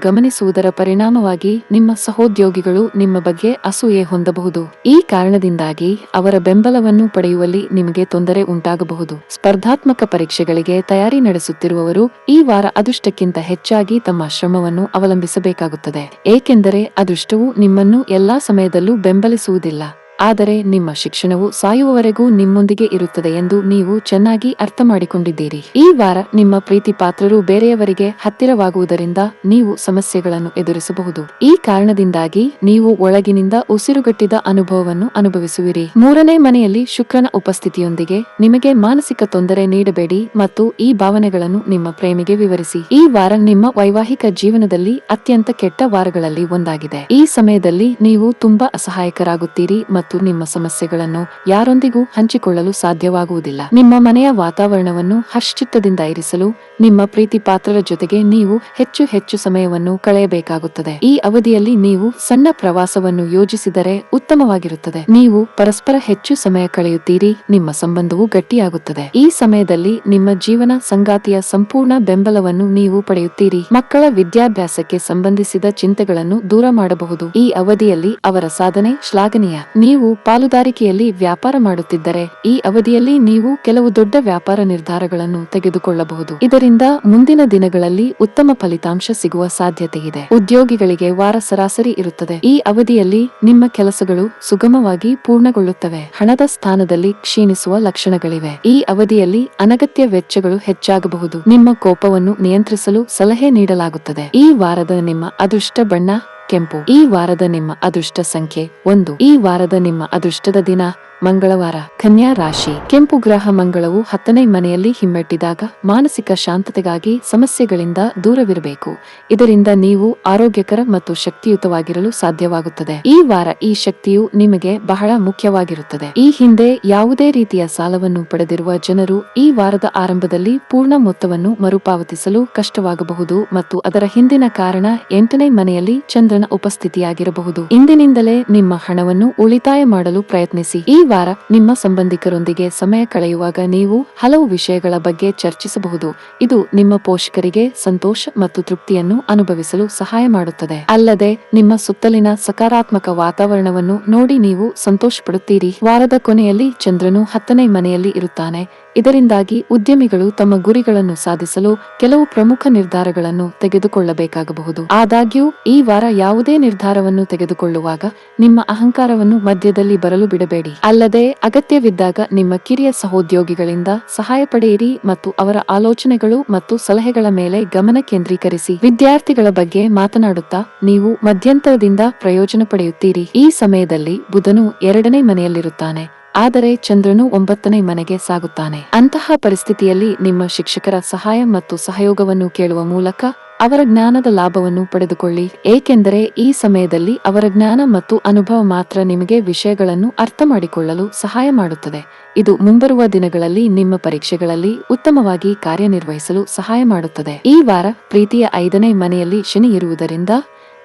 ಗಮನಿಸುವುದರ ಪರಿಣಾಮವಾಗಿ ನಿಮ್ಮ ಸಹೋದ್ಯೋಗಿಗಳು ನಿಮ್ಮ ಬಗ್ಗೆ ಅಸೂಯೆ ಹೊಂದಬಹುದು. ಈ ಕಾರಣದಿಂದಾಗಿ ಅವರ ಬೆಂಬಲವನ್ನು ಪಡೆಯುವಲ್ಲಿ ನಿಮಗೆ ತೊಂದರೆ ಉಂಟಾಗಬಹುದು. ಸ್ಪರ್ಧಾತ್ಮಕ ಪರೀಕ್ಷೆಗಳಿಗೆ ತಯಾರಿ ನಡೆಸುತ್ತಿರುವವರು ಈ ವಾರ ಅದೃಷ್ಟಕ್ಕಿಂತ ಹೆಚ್ಚಾಗಿ ತಮ್ಮ ಶ್ರಮವನ್ನು ಅವಲಂಬಿಸಬೇಕಾಗುತ್ತದೆ, ಏಕೆಂದರೆ ಅದೃಷ್ಟವು ನಿಮ್ಮನ್ನು ಎಲ್ಲಾ ಸಮಯದಲ್ಲೂ ಬೆಂಬಲಿಸುವುದಿಲ್ಲ. ಆದರೆ ನಿಮ್ಮ ಶಿಕ್ಷಣವು ಸಾಯುವವರೆಗೂ ನಿಮ್ಮೊಂದಿಗೆ ಇರುತ್ತದೆ ಎಂದು ನೀವು ಚೆನ್ನಾಗಿ ಅರ್ಥ ಮಾಡಿಕೊಂಡಿದ್ದೀರಿ. ಈ ವಾರ ನಿಮ್ಮ ಪ್ರೀತಿ ಪಾತ್ರರು ಬೇರೆಯವರಿಗೆ ಹತ್ತಿರವಾಗುವುದರಿಂದ ನೀವು ಸಮಸ್ಯೆಗಳನ್ನು ಎದುರಿಸಬಹುದು. ಈ ಕಾರಣದಿಂದಾಗಿ ನೀವು ಒಳಗಿನಿಂದ ಉಸಿರುಗಟ್ಟಿದ ಅನುಭವವನ್ನು ಅನುಭವಿಸುವಿರಿ. 3ನೇ ಮನೆಯಲ್ಲಿ ಶುಕ್ರನ ಉಪಸ್ಥಿತಿಯೊಂದಿಗೆ ನಿಮಗೆ ಮಾನಸಿಕ ತೊಂದರೆ ನೀಡಬೇಡಿ ಮತ್ತು ಈ ಭಾವನೆಗಳನ್ನು ನಿಮ್ಮ ಪ್ರೇಮಿಗೆ ವಿವರಿಸಿ. ಈ ವಾರ ನಿಮ್ಮ ವೈವಾಹಿಕ ಜೀವನದಲ್ಲಿ ಅತ್ಯಂತ ಕೆಟ್ಟ ವಾರಗಳಲ್ಲಿ ಒಂದಾಗಿದೆ. ಈ ಸಮಯದಲ್ಲಿ ನೀವು ತುಂಬಾ ಅಸಹಾಯಕರಾಗುತ್ತೀರಿ ಮತ್ತು ಮತ್ತು ನಿಮ್ಮ ಸಮಸ್ಯೆಗಳನ್ನು ಯಾರೊಂದಿಗೂ ಹಂಚಿಕೊಳ್ಳಲು ಸಾಧ್ಯವಾಗುವುದಿಲ್ಲ. ನಿಮ್ಮ ಮನೆಯ ವಾತಾವರಣವನ್ನು ಹರ್ಷಚಿತ್ತದಿಂದ ಇರಿಸಲು ನಿಮ್ಮ ಪ್ರೀತಿ ಪಾತ್ರರ ಜೊತೆಗೆ ನೀವು ಹೆಚ್ಚು ಹೆಚ್ಚು ಸಮಯವನ್ನು ಕಳೆಯಬೇಕಾಗುತ್ತದೆ. ಈ ಅವಧಿಯಲ್ಲಿ ನೀವು ಸಣ್ಣ ಪ್ರವಾಸವನ್ನು ಯೋಜಿಸಿದರೆ ಉತ್ತಮವಾಗಿರುತ್ತದೆ. ನೀವು ಪರಸ್ಪರ ಹೆಚ್ಚು ಸಮಯ ಕಳೆಯುತ್ತೀರಿ, ನಿಮ್ಮ ಸಂಬಂಧವು ಗಟ್ಟಿಯಾಗುತ್ತದೆ. ಈ ಸಮಯದಲ್ಲಿ ನಿಮ್ಮ ಜೀವನ ಸಂಗಾತಿಯ ಸಂಪೂರ್ಣ ಬೆಂಬಲವನ್ನು ನೀವು ಪಡೆಯುತ್ತೀರಿ. ಮಕ್ಕಳ ವಿದ್ಯಾಭ್ಯಾಸಕ್ಕೆ ಸಂಬಂಧಿಸಿದ ಚಿಂತೆಗಳನ್ನು ದೂರ ಮಾಡಬಹುದು. ಈ ಅವಧಿಯಲ್ಲಿ ಅವರ ಸಾಧನೆ ಶ್ಲಾಘನೀಯ. ನೀವು ಪಾಲುದಾರಿಕೆಯಲ್ಲಿ ವ್ಯಾಪಾರ ಮಾಡುತ್ತಿದ್ದರೆ ಈ ಅವಧಿಯಲ್ಲಿ ನೀವು ಕೆಲವು ದೊಡ್ಡ ವ್ಯಾಪಾರ ನಿರ್ಧಾರಗಳನ್ನು ತೆಗೆದುಕೊಳ್ಳಬಹುದು. ಇದರಿಂದ ಮುಂದಿನ ದಿನಗಳಲ್ಲಿ ಉತ್ತಮ ಫಲಿತಾಂಶ ಸಿಗುವ ಸಾಧ್ಯತೆ ಇದೆ. ಉದ್ಯೋಗಿಗಳಿಗೆ ವಾರ ಸರಾಸರಿ ಇರುತ್ತದೆ. ಈ ಅವಧಿಯಲ್ಲಿ ನಿಮ್ಮ ಕೆಲಸಗಳು ಸುಗಮವಾಗಿ ಪೂರ್ಣಗೊಳ್ಳುತ್ತವೆ. ಹಣದ ಸ್ಥಾನದಲ್ಲಿ ಕ್ಷೀಣಿಸುವ ಲಕ್ಷಣಗಳಿವೆ. ಈ ಅವಧಿಯಲ್ಲಿ ಅನಗತ್ಯ ವೆಚ್ಚಗಳು ಹೆಚ್ಚಾಗಬಹುದು. ನಿಮ್ಮ ಕೋಪವನ್ನು ನಿಯಂತ್ರಿಸಲು ಸಲಹೆ ನೀಡಲಾಗುತ್ತದೆ. ಈ ವಾರದ ನಿಮ್ಮ ಅದೃಷ್ಟ ಬಣ್ಣ ಕೆಂಪು. ಈ ವಾರದ ನಿಮ್ಮ ಅದೃಷ್ಟ ಸಂಖ್ಯೆ 1. ಈ ವಾರದ ನಿಮ್ಮ ಅದೃಷ್ಟದ ದಿನ ಮಂಗಳವಾರ. ಕನ್ಯಾ ರಾಶಿ. ಕೆಂಪು ಗ್ರಹ ಮಂಗಳವು 10ನೇ ಮನೆಯಲ್ಲಿ ಹಿಮ್ಮೆಟ್ಟಿದಾಗ ಮಾನಸಿಕ ಶಾಂತತೆಗಾಗಿ ಸಮಸ್ಯೆಗಳಿಂದ ದೂರವಿರಬೇಕು. ಇದರಿಂದ ನೀವು ಆರೋಗ್ಯಕರ ಮತ್ತು ಶಕ್ತಿಯುತವಾಗಿರಲು ಸಾಧ್ಯವಾಗುತ್ತದೆ. ಈ ವಾರ ಈ ಶಕ್ತಿಯು ನಿಮಗೆ ಬಹಳ ಮುಖ್ಯವಾಗಿರುತ್ತದೆ. ಈ ಹಿಂದೆ ಯಾವುದೇ ರೀತಿಯ ಸಾಲವನ್ನು ಪಡೆದಿರುವ ಜನರು ಈ ವಾರದ ಆರಂಭದಲ್ಲಿ ಪೂರ್ಣ ಮೊತ್ತವನ್ನು ಮರುಪಾವತಿಸಲು ಕಷ್ಟವಾಗಬಹುದು ಮತ್ತು ಅದರ ಹಿಂದಿನ ಕಾರಣ 8ನೇ ಮನೆಯಲ್ಲಿ ಚಂದ್ರನ ಉಪಸ್ಥಿತಿಯಾಗಿರಬಹುದು. ಇಂದಿನಿಂದಲೇ ನಿಮ್ಮ ಹಣವನ್ನು ಉಳಿತಾಯ ಮಾಡಲು ಪ್ರಯತ್ನಿಸಿ. ಈ ವಾರ ನಿಮ್ಮ ಸಂಬಂಧಿಕರೊಂದಿಗೆ ಸಮಯ ಕಳೆಯುವಾಗ ನೀವು ಹಲವು ವಿಷಯಗಳ ಬಗ್ಗೆ ಚರ್ಚಿಸಬಹುದು. ಇದು ನಿಮ್ಮ ಪೋಷಕರಿಗೆ ಸಂತೋಷ ಮತ್ತು ತೃಪ್ತಿಯನ್ನು ಅನುಭವಿಸಲು ಸಹಾಯ ಮಾಡುತ್ತದೆ. ಅಲ್ಲದೆ ನಿಮ್ಮ ಸುತ್ತಲಿನ ಸಕಾರಾತ್ಮಕ ವಾತಾವರಣವನ್ನು ನೋಡಿ ನೀವು ಸಂತೋಷಪಡುತ್ತೀರಿ. ವಾರದ ಕೊನೆಯಲ್ಲಿ ಚಂದ್ರನು 10ನೇ ಮನೆಯಲ್ಲಿ ಇರುತ್ತಾನೆ. ಇದರಿಂದಾಗಿ ಉದ್ಯಮಿಗಳು ತಮ್ಮ ಗುರಿಗಳನ್ನು ಸಾಧಿಸಲು ಕೆಲವು ಪ್ರಮುಖ ನಿರ್ಧಾರಗಳನ್ನು ತೆಗೆದುಕೊಳ್ಳಬೇಕಾಗಬಹುದು. ಆದಾಗ್ಯೂ ಈ ವಾರ ಯಾವುದೇ ನಿರ್ಧಾರವನ್ನು ತೆಗೆದುಕೊಳ್ಳುವಾಗ ನಿಮ್ಮ ಅಹಂಕಾರವನ್ನು ಮಧ್ಯದಲ್ಲಿ ಬರಲು ಬಿಡಬೇಡಿ. ಅಲ್ಲದೆ ಅಗತ್ಯವಿದ್ದಾಗ ನಿಮ್ಮ ಕಿರಿಯ ಸಹೋದ್ಯೋಗಿಗಳಿಂದ ಸಹಾಯ ಪಡೆಯಿರಿ ಮತ್ತು ಅವರ ಆಲೋಚನೆಗಳು ಮತ್ತು ಸಲಹೆಗಳ ಮೇಲೆ ಗಮನ ಕೇಂದ್ರೀಕರಿಸಿ. ವಿದ್ಯಾರ್ಥಿಗಳ ಬಗ್ಗೆ ಮಾತನಾಡುತ್ತಾ ನೀವು ಮಧ್ಯಂತರದಿಂದ ಪ್ರಯೋಜನ ಪಡೆಯುತ್ತೀರಿ. ಈ ಸಮಯದಲ್ಲಿ ಬುಧನು 2ನೇ ಮನೆಯಲ್ಲಿರುತ್ತಾನೆ, ಆದರೆ ಚಂದ್ರನು 9ನೇ ಮನೆಗೆ ಸಾಗುತ್ತಾನೆ. ಅಂತಹ ಪರಿಸ್ಥಿತಿಯಲ್ಲಿ ನಿಮ್ಮ ಶಿಕ್ಷಕರ ಸಹಾಯ ಮತ್ತು ಸಹಯೋಗವನ್ನು ಕೇಳುವ ಮೂಲಕ ಅವರ ಜ್ಞಾನದ ಲಾಭವನ್ನು ಪಡೆದುಕೊಳ್ಳಿ, ಏಕೆಂದರೆ ಈ ಸಮಯದಲ್ಲಿ ಅವರ ಜ್ಞಾನ ಮತ್ತು ಅನುಭವ ಮಾತ್ರ ನಿಮಗೆ ವಿಷಯಗಳನ್ನು ಅರ್ಥ ಮಾಡಿಕೊಳ್ಳಲು ಸಹಾಯ ಮಾಡುತ್ತದೆ. ಇದು ಮುಂಬರುವ ದಿನಗಳಲ್ಲಿ ನಿಮ್ಮ ಪರೀಕ್ಷೆಗಳಲ್ಲಿ ಉತ್ತಮವಾಗಿ ಕಾರ್ಯನಿರ್ವಹಿಸಲು ಸಹಾಯ ಮಾಡುತ್ತದೆ. ಈ ವಾರ ಪ್ರೀತಿಯ 5ನೇ ಮನೆಯಲ್ಲಿ ಶನಿ ಇರುವುದರಿಂದ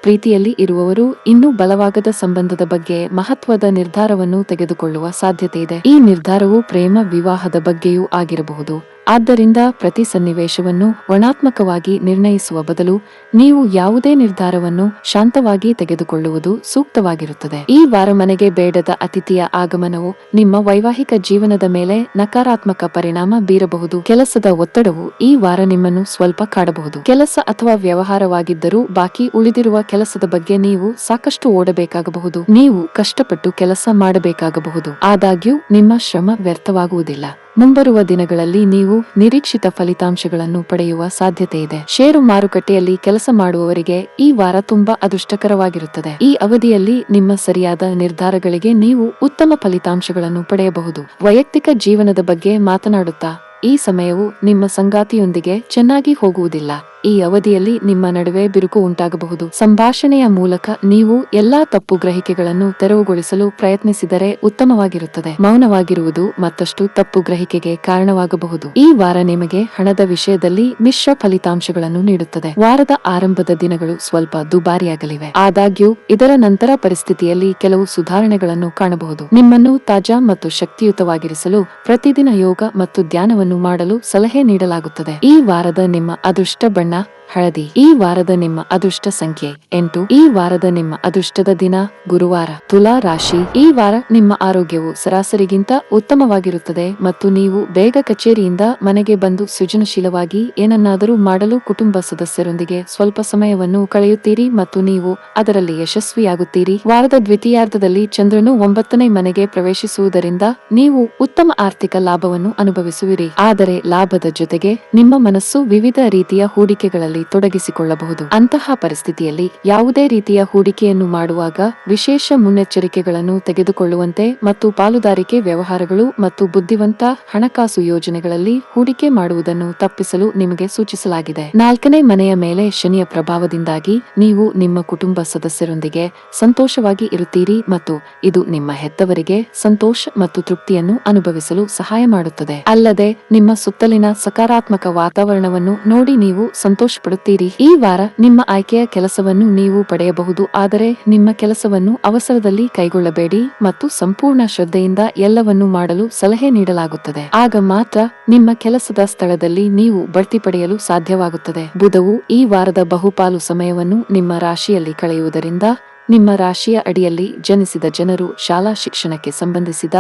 ಪ್ರೀತಿಯಲ್ಲಿ ಇರುವವರು ಇನ್ನೂ ಬಲವಾಗದ ಸಂಬಂಧದ ಬಗ್ಗೆ ಮಹತ್ವದ ನಿರ್ಧಾರವನ್ನು ತೆಗೆದುಕೊಳ್ಳುವ ಸಾಧ್ಯತೆಯಿದೆ. ಈ ನಿರ್ಧಾರವು ಪ್ರೇಮ ವಿವಾಹದ ಬಗ್ಗೆಯೂ ಆಗಿರಬಹುದು. ಆದ್ದರಿಂದ ಪ್ರತಿ ಸನ್ನಿವೇಶವನ್ನು ವರ್ಣಾತ್ಮಕವಾಗಿ ನಿರ್ಣಯಿಸುವ ಬದಲು ನೀವು ಯಾವುದೇ ನಿರ್ಧಾರವನ್ನು ಶಾಂತವಾಗಿ ತೆಗೆದುಕೊಳ್ಳುವುದು ಸೂಕ್ತವಾಗಿರುತ್ತದೆ. ಈ ವಾರ ಮನೆಗೆ ಬೇಡದ ಅತಿಥಿಯ ಆಗಮನವು ನಿಮ್ಮ ವೈವಾಹಿಕ ಜೀವನದ ಮೇಲೆ ನಕಾರಾತ್ಮಕ ಪರಿಣಾಮ ಬೀರಬಹುದು. ಕೆಲಸದ ಒತ್ತಡವು ಈ ವಾರ ನಿಮ್ಮನ್ನು ಸ್ವಲ್ಪ ಕಾಡಬಹುದು. ಕೆಲಸ ಅಥವಾ ವ್ಯವಹಾರವಾಗಿದ್ದರೂ ಬಾಕಿ ಉಳಿದಿರುವ ಕೆಲಸದ ಬಗ್ಗೆ ನೀವು ಸಾಕಷ್ಟು ಓಡಬೇಕಾಗಬಹುದು. ನೀವು ಕಷ್ಟಪಟ್ಟು ಕೆಲಸ ಮಾಡಬೇಕಾಗಬಹುದು. ಆದಾಗ್ಯೂ ನಿಮ್ಮ ಶ್ರಮ ವ್ಯರ್ಥವಾಗುವುದಿಲ್ಲ. ಮುಂಬರುವ ದಿನಗಳಲ್ಲಿ ನೀವು ನಿರೀಕ್ಷಿತ ಫಲಿತಾಂಶಗಳನ್ನು ಪಡೆಯುವ ಸಾಧ್ಯತೆಯಿದೆ. ಷೇರು ಮಾರುಕಟ್ಟೆಯಲ್ಲಿ ಕೆಲಸ ಮಾಡುವವರಿಗೆ ಈ ವಾರ ತುಂಬಾ ಅದೃಷ್ಟಕರವಾಗಿರುತ್ತದೆ. ಈ ಅವಧಿಯಲ್ಲಿ ನಿಮ್ಮ ಸರಿಯಾದ ನಿರ್ಧಾರಗಳಿಗೆ ನೀವು ಉತ್ತಮ ಫಲಿತಾಂಶಗಳನ್ನು ಪಡೆಯಬಹುದು. ವೈಯಕ್ತಿಕ ಜೀವನದ ಬಗ್ಗೆ ಮಾತನಾಡುತ್ತಾ ಈ ಸಮಯವು ನಿಮ್ಮ ಸಂಗಾತಿಯೊಂದಿಗೆ ಚೆನ್ನಾಗಿ ಹೋಗುವುದಿಲ್ಲ. ಈ ಅವಧಿಯಲ್ಲಿ ನಿಮ್ಮ ನಡುವೆ ಬಿರುಕು ಉಂಟಾಗಬಹುದು. ಸಂಭಾಷಣೆಯ ಮೂಲಕ ನೀವು ಎಲ್ಲಾ ತಪ್ಪು ಗ್ರಹಿಕೆಗಳನ್ನು ತೆರವುಗೊಳಿಸಲು ಪ್ರಯತ್ನಿಸಿದರೆ ಉತ್ತಮವಾಗಿರುತ್ತದೆ. ಮೌನವಾಗಿರುವುದು ಮತ್ತಷ್ಟು ತಪ್ಪು ಗ್ರಹಿಕೆಗೆ ಕಾರಣವಾಗಬಹುದು. ಈ ವಾರ ನಿಮಗೆ ಹಣದ ವಿಷಯದಲ್ಲಿ ಮಿಶ್ರ ಫಲಿತಾಂಶಗಳನ್ನು ನೀಡುತ್ತದೆ. ವಾರದ ಆರಂಭದ ದಿನಗಳು ಸ್ವಲ್ಪ ದುಬಾರಿಯಾಗಲಿವೆ. ಆದಾಗ್ಯೂ ಇದರ ನಂತರ ಪರಿಸ್ಥಿತಿಯಲ್ಲಿ ಕೆಲವು ಸುಧಾರಣೆಗಳನ್ನು ಕಾಣಬಹುದು. ನಿಮ್ಮನ್ನು ತಾಜಾ ಮತ್ತು ಶಕ್ತಿಯುತವಾಗಿರಿಸಲು ಪ್ರತಿದಿನ ಯೋಗ ಮತ್ತು ಧ್ಯಾನವನ್ನು ಮಾಡಲು ಸಲಹೆ ನೀಡಲಾಗುತ್ತದೆ. ಈ ವಾರದ ನಿಮ್ಮ ಅದೃಷ್ಟ ಬಣ್ಣ ಹಳದಿ. ಈ ವಾರದ ನಿಮ್ಮ ಅದೃಷ್ಟ ಸಂಖ್ಯೆ 8. ಈ ವಾರದ ನಿಮ್ಮ ಅದೃಷ್ಟದ ದಿನ ಗುರುವಾರ. ತುಲಾ ರಾಶಿ. ಈ ವಾರ ನಿಮ್ಮ ಆರೋಗ್ಯವು ಸರಾಸರಿಗಿಂತ ಉತ್ತಮವಾಗಿರುತ್ತದೆ ಮತ್ತು ನೀವು ಬೇಗ ಕಚೇರಿಯಿಂದ ಮನೆಗೆ ಬಂದು ಸೃಜನಶೀಲವಾಗಿ ಏನನ್ನಾದರೂ ಮಾಡಲು ಕುಟುಂಬ ಸದಸ್ಯರೊಂದಿಗೆ ಸ್ವಲ್ಪ ಸಮಯವನ್ನು ಕಳೆಯುತ್ತೀರಿ ಮತ್ತು ನೀವು ಅದರಲ್ಲಿ ಯಶಸ್ವಿಯಾಗುತ್ತೀರಿ. ವಾರದ ದ್ವಿತೀಯಾರ್ಧದಲ್ಲಿ ಚಂದ್ರನು 9ನೇ ಮನೆಗೆ ಪ್ರವೇಶಿಸುವುದರಿಂದ ನೀವು ಉತ್ತಮ ಆರ್ಥಿಕ ಲಾಭವನ್ನು ಅನುಭವಿಸುವಿರಿ. ಆದರೆ ಲಾಭದ ಜೊತೆಗೆ ನಿಮ್ಮ ಮನಸ್ಸು ವಿವಿಧ ರೀತಿಯ ಹೂಡಿಕೆಗಳಲ್ಲಿ ವ್ಯವಹಾರಗಳಲ್ಲಿ ತೊಡಗಿಸಿಕೊಳ್ಳಬಹುದು. ಅಂತಹ ಪರಿಸ್ಥಿತಿಯಲ್ಲಿ ಯಾವುದೇ ರೀತಿಯ ಹೂಡಿಕೆಯನ್ನು ಮಾಡುವಾಗ ವಿಶೇಷ ಮುನ್ನೆಚ್ಚರಿಕೆಗಳನ್ನು ತೆಗೆದುಕೊಳ್ಳುವಂತೆ ಮತ್ತು ಪಾಲುದಾರಿಕೆ ವ್ಯವಹಾರಗಳು ಮತ್ತು ಬುದ್ಧಿವಂತ ಹಣಕಾಸು ಯೋಜನೆಗಳಲ್ಲಿ ಹೂಡಿಕೆ ಮಾಡುವುದನ್ನು ತಪ್ಪಿಸಲು ನಿಮಗೆ ಸೂಚಿಸಲಾಗಿದೆ. 4ನೇ ಮನೆಯ ಮೇಲೆ ಶನಿಯ ಪ್ರಭಾವದಿಂದಾಗಿ ನೀವು ನಿಮ್ಮ ಕುಟುಂಬ ಸದಸ್ಯರೊಂದಿಗೆ ಸಂತೋಷವಾಗಿ ಇರುತ್ತೀರಿ ಮತ್ತು ಇದು ನಿಮ್ಮ ಹೆತ್ತವರಿಗೆ ಸಂತೋಷ ಮತ್ತು ತೃಪ್ತಿಯನ್ನು ಅನುಭವಿಸಲು ಸಹಾಯ ಮಾಡುತ್ತದೆ. ಅಲ್ಲದೆ ನಿಮ್ಮ ಸುತ್ತಲಿನ ಸಕಾರಾತ್ಮಕ ವಾತಾವರಣವನ್ನು ನೋಡಿ ನೀವು ಸಂತೋಷಪಡುತ್ತೀರಿ. ಈ ವಾರ ನಿಮ್ಮ ಆಯ್ಕೆಯ ಕೆಲಸವನ್ನು ನೀವು ಪಡೆಯಬಹುದು, ಆದರೆ ನಿಮ್ಮ ಕೆಲಸವನ್ನು ಅವಸರದಲ್ಲಿ ಕೈಗೊಳ್ಳಬೇಡಿ ಮತ್ತು ಸಂಪೂರ್ಣ ಶ್ರದ್ಧೆಯಿಂದ ಎಲ್ಲವನ್ನೂ ಮಾಡಲು ಸಲಹೆ ನೀಡಲಾಗುತ್ತದೆ. ಆಗ ಮಾತ್ರ ನಿಮ್ಮ ಕೆಲಸದ ಸ್ಥಳದಲ್ಲಿ ನೀವು ಬಡ್ತಿ ಪಡೆಯಲು ಸಾಧ್ಯವಾಗುತ್ತದೆ. ಬುಧವು ಈ ವಾರದ ಬಹುಪಾಲು ಸಮಯವನ್ನು ನಿಮ್ಮ ರಾಶಿಯಲ್ಲಿ ಕಳೆಯುವುದರಿಂದ ನಿಮ್ಮ ರಾಶಿಯ ಅಡಿಯಲ್ಲಿ ಜನಿಸಿದ ಜನರು ಶಾಲಾ ಶಿಕ್ಷಣಕ್ಕೆ ಸಂಬಂಧಿಸಿದ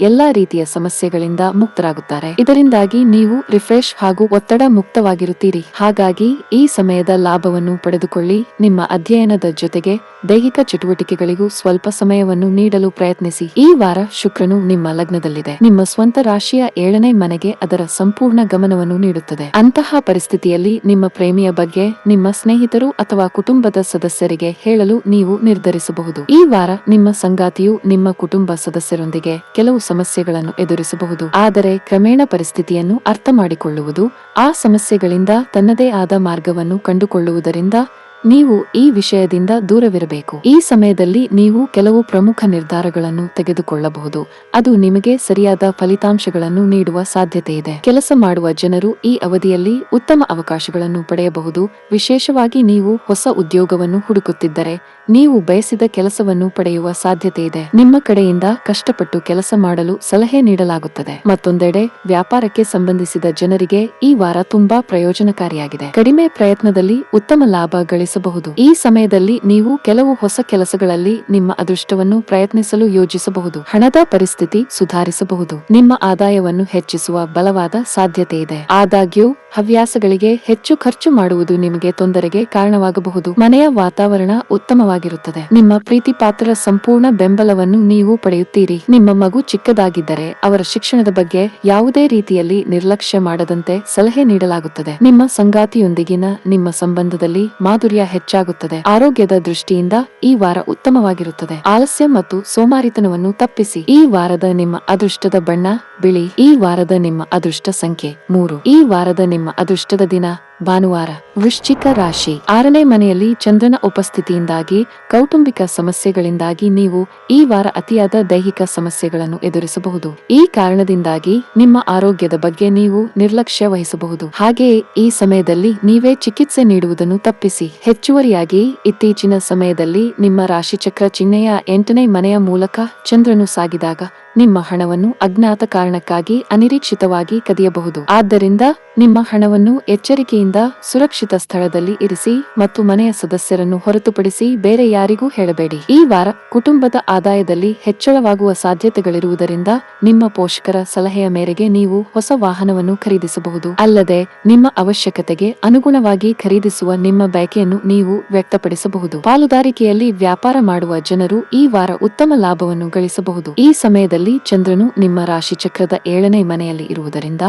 ಎಲ್ಲಾ ರೀತಿಯ ಸಮಸ್ಯೆಗಳಿಂದ ಮುಕ್ತರಾಗುತ್ತಾರೆ. ಇದರಿಂದಾಗಿ ನೀವು ರಿಫ್ರೆಶ್ ಹಾಗೂ ಒತ್ತಡ ಮುಕ್ತವಾಗಿರುತ್ತೀರಿ. ಹಾಗಾಗಿ ಈ ಸಮಯದ ಲಾಭವನ್ನು ಪಡೆದುಕೊಳ್ಳಿ. ನಿಮ್ಮ ಅಧ್ಯಯನದ ಜೊತೆಗೆ ದೈಹಿಕ ಚಟುವಟಿಕೆಗಳಿಗೂ ಸ್ವಲ್ಪ ಸಮಯವನ್ನು ನೀಡಲು ಪ್ರಯತ್ನಿಸಿ. ಈ ವಾರ ಶುಕ್ರನು ನಿಮ್ಮ ಲಗ್ನದಲ್ಲಿದೆ. ನಿಮ್ಮ ಸ್ವಂತ ರಾಶಿಯ 7ನೇ ಮನೆಗೆ ಅದರ ಸಂಪೂರ್ಣ ಗಮನವನ್ನು ನೀಡುತ್ತದೆ. ಅಂತಹ ಪರಿಸ್ಥಿತಿಯಲ್ಲಿ ನಿಮ್ಮ ಪ್ರೇಮಿಯ ಬಗ್ಗೆ ನಿಮ್ಮ ಸ್ನೇಹಿತರು ಅಥವಾ ಕುಟುಂಬದ ಸದಸ್ಯರಿಗೆ ಹೇಳಲು ನೀವು ನಿರ್ಧರಿಸಬಹುದು. ಈ ವಾರ ನಿಮ್ಮ ಸಂಗಾತಿಯು ನಿಮ್ಮ ಕುಟುಂಬ ಸದಸ್ಯರೊಂದಿಗೆ ಕೆಲವು ಸಮಸ್ಯೆಗಳನ್ನು ಎದುರಿಸಬಹುದು, ಆದರೆ ಕ್ರಮೇಣ ಪರಿಸ್ಥಿತಿಯನ್ನು ಅರ್ಥ ಮಾಡಿಕೊಳ್ಳುವುದು, ಆ ಸಮಸ್ಯೆಗಳಿಂದ ತನ್ನದೇ ಆದ ಮಾರ್ಗವನ್ನು ಕಂಡುಕೊಳ್ಳುವುದರಿಂದ ನೀವು ಈ ವಿಷಯದಿಂದ ದೂರವಿರಬೇಕು. ಈ ಸಮಯದಲ್ಲಿ ನೀವು ಕೆಲವು ಪ್ರಮುಖ ನಿರ್ಧಾರಗಳನ್ನು ತೆಗೆದುಕೊಳ್ಳಬಹುದು, ಅದು ನಿಮಗೆ ಸರಿಯಾದ ಫಲಿತಾಂಶಗಳನ್ನು ನೀಡುವ ಸಾಧ್ಯತೆ ಇದೆ. ಕೆಲಸ ಮಾಡುವ ಜನರು ಈ ಅವಧಿಯಲ್ಲಿ ಉತ್ತಮ ಅವಕಾಶಗಳನ್ನು ಪಡೆಯಬಹುದು, ವಿಶೇಷವಾಗಿ ನೀವು ಹೊಸ ಉದ್ಯೋಗವನ್ನು ಹುಡುಕುತ್ತಿದ್ದರೆ ನೀವು ಬಯಸಿದ ಕೆಲಸವನ್ನು ಪಡೆಯುವ ಸಾಧ್ಯತೆ ಇದೆ. ನಿಮ್ಮ ಕಡೆಯಿಂದ ಕಷ್ಟಪಟ್ಟು ಕೆಲಸ ಮಾಡಲು ಸಲಹೆ ನೀಡಲಾಗುತ್ತದೆ. ಮತ್ತೊಂದೆಡೆ ವ್ಯಾಪಾರಕ್ಕೆ ಸಂಬಂಧಿಸಿದ ಜನರಿಗೆ ಈ ವಾರ ತುಂಬಾ ಪ್ರಯೋಜನಕಾರಿಯಾಗಿದೆ. ಕಡಿಮೆ ಪ್ರಯತ್ನದಲ್ಲಿ ಉತ್ತಮ ಲಾಭ ಗಳಿಸಬಹುದು. ಈ ಸಮಯದಲ್ಲಿ ನೀವು ಕೆಲವು ಹೊಸ ಕೆಲಸಗಳಲ್ಲಿ ನಿಮ್ಮ ಅದೃಷ್ಟವನ್ನು ಪ್ರಯತ್ನಿಸಲು ಯೋಜಿಸಬಹುದು. ಹಣದ ಪರಿಸ್ಥಿತಿ ಸುಧಾರಿಸಬಹುದು. ನಿಮ್ಮ ಆದಾಯವನ್ನು ಹೆಚ್ಚಿಸುವ ಬಲವಾದ ಸಾಧ್ಯತೆ ಇದೆ. ಆದಾಗ್ಯೂ ಹವ್ಯಾಸಗಳಿಗೆ ಹೆಚ್ಚು ಖರ್ಚು ಮಾಡುವುದು ನಿಮಗೆ ತೊಂದರೆಗೆ ಕಾರಣವಾಗಬಹುದು. ಮನೆಯ ವಾತಾವರಣ ಉತ್ತಮವಾಗಿರುತ್ತದೆ. ನಿಮ್ಮ ಪ್ರೀತಿ ಪಾತ್ರರ ಸಂಪೂರ್ಣ ಬೆಂಬಲವನ್ನು ನೀವು ಪಡೆಯುತ್ತೀರಿ. ನಿಮ್ಮ ಮಗು ಚಿಕ್ಕದಾಗಿದ್ದರೆ ಅವರ ಶಿಕ್ಷಣದ ಬಗ್ಗೆ ಯಾವುದೇ ರೀತಿಯಲ್ಲಿ ನಿರ್ಲಕ್ಷ್ಯ ಮಾಡದಂತೆ ಸಲಹೆ ನೀಡಲಾಗುತ್ತದೆ. ನಿಮ್ಮ ಸಂಗಾತಿಯೊಂದಿಗಿನ ನಿಮ್ಮ ಸಂಬಂಧದಲ್ಲಿ ಮಾಧುರ್ಯ ಹೆಚ್ಚಾಗುತ್ತದೆ. ಆರೋಗ್ಯದ ದೃಷ್ಟಿಯಿಂದ ಈ ವಾರ ಉತ್ತಮವಾಗಿರುತ್ತದೆ. ಆಲಸ್ಯ ಮತ್ತು ಸೋಮಾರಿತನವನ್ನು ತಪ್ಪಿಸಿ. ಈ ವಾರದ ನಿಮ್ಮ ಅದೃಷ್ಟದ ಬಣ್ಣ ಬಿಳಿ. ಈ ವಾರದ ನಿಮ್ಮ ಅದೃಷ್ಟ ಸಂಖ್ಯೆ 3. ಈ ವಾರದ ನಿಮ್ಮ ಅದೃಷ್ಟದ ದಿನ ಭಾನುವಾರ. ವೃಶ್ಚಿಕ ರಾಶಿ. 6ನೇ ಮನೆಯಲ್ಲಿ ಚಂದ್ರನ ಉಪಸ್ಥಿತಿಯಿಂದಾಗಿ ಕೌಟುಂಬಿಕ ಸಮಸ್ಯೆಗಳಿಂದಾಗಿ ನೀವು ಈ ವಾರ ಅತಿಯಾದ ದೈಹಿಕ ಸಮಸ್ಯೆಗಳನ್ನು ಎದುರಿಸಬಹುದು. ಈ ಕಾರಣದಿಂದಾಗಿ ನಿಮ್ಮ ಆರೋಗ್ಯದ ಬಗ್ಗೆ ನೀವು ನಿರ್ಲಕ್ಷ್ಯ ವಹಿಸಬಹುದು. ಹಾಗೆಯೇ ಈ ಸಮಯದಲ್ಲಿ ನೀವೇ ಚಿಕಿತ್ಸೆ ನೀಡುವುದನ್ನು ತಪ್ಪಿಸಿ. ಹೆಚ್ಚುವರಿಯಾಗಿ ಇತ್ತೀಚಿನ ಸಮಯದಲ್ಲಿ ನಿಮ್ಮ ರಾಶಿಚಕ್ರ ಚಿಹ್ನೆಯ 8ನೇ ಮನೆಯ ಮೂಲಕ ಚಂದ್ರನು ಸಾಗಿದಾಗ ನಿಮ್ಮ ಹಣವನ್ನು ಅಜ್ಞಾತ ಕಾರಣಕ್ಕಾಗಿ ಅನಿರೀಕ್ಷಿತವಾಗಿ ಕದಿಯಬಹುದು. ಆದ್ದರಿಂದ ನಿಮ್ಮ ಹಣವನ್ನು ಎಚ್ಚರಿಕೆಯಿಂದ ಸುರಕ್ಷಿತ ಸ್ಥಳದಲ್ಲಿ ಇರಿಸಿ ಮತ್ತು ಮನೆಯ ಸದಸ್ಯರನ್ನು ಹೊರತುಪಡಿಸಿ ಬೇರೆ ಯಾರಿಗೂ ಹೇಳಬೇಡಿ. ಈ ವಾರ ಕುಟುಂಬದ ಆದಾಯದಲ್ಲಿ ಹೆಚ್ಚಳವಾಗುವ ಸಾಧ್ಯತೆಗಳಿರುವುದರಿಂದ ನಿಮ್ಮ ಪೋಷಕರ ಸಲಹೆಯ ಮೇರೆಗೆ ನೀವು ಹೊಸ ವಾಹನವನ್ನು ಖರೀದಿಸಬಹುದು. ಅಲ್ಲದೆ ನಿಮ್ಮ ಅವಶ್ಯಕತೆಗೆ ಅನುಗುಣವಾಗಿ ಖರೀದಿಸುವ ನಿಮ್ಮ ಬಯಕೆಯನ್ನು ನೀವು ವ್ಯಕ್ತಪಡಿಸಬಹುದು. ಪಾಲುದಾರಿಕೆಯಲ್ಲಿ ವ್ಯಾಪಾರ ಮಾಡುವ ಜನರು ಈ ವಾರ ಉತ್ತಮ ಲಾಭವನ್ನು ಗಳಿಸಬಹುದು. ಈ ಸಮಯದಲ್ಲಿ ಚಂದ್ರನು ನಿಮ್ಮ ರಾಶಿಚಕ್ರದ 7ನೇ ಮನೆಯಲ್ಲಿ ಇರುವುದರಿಂದ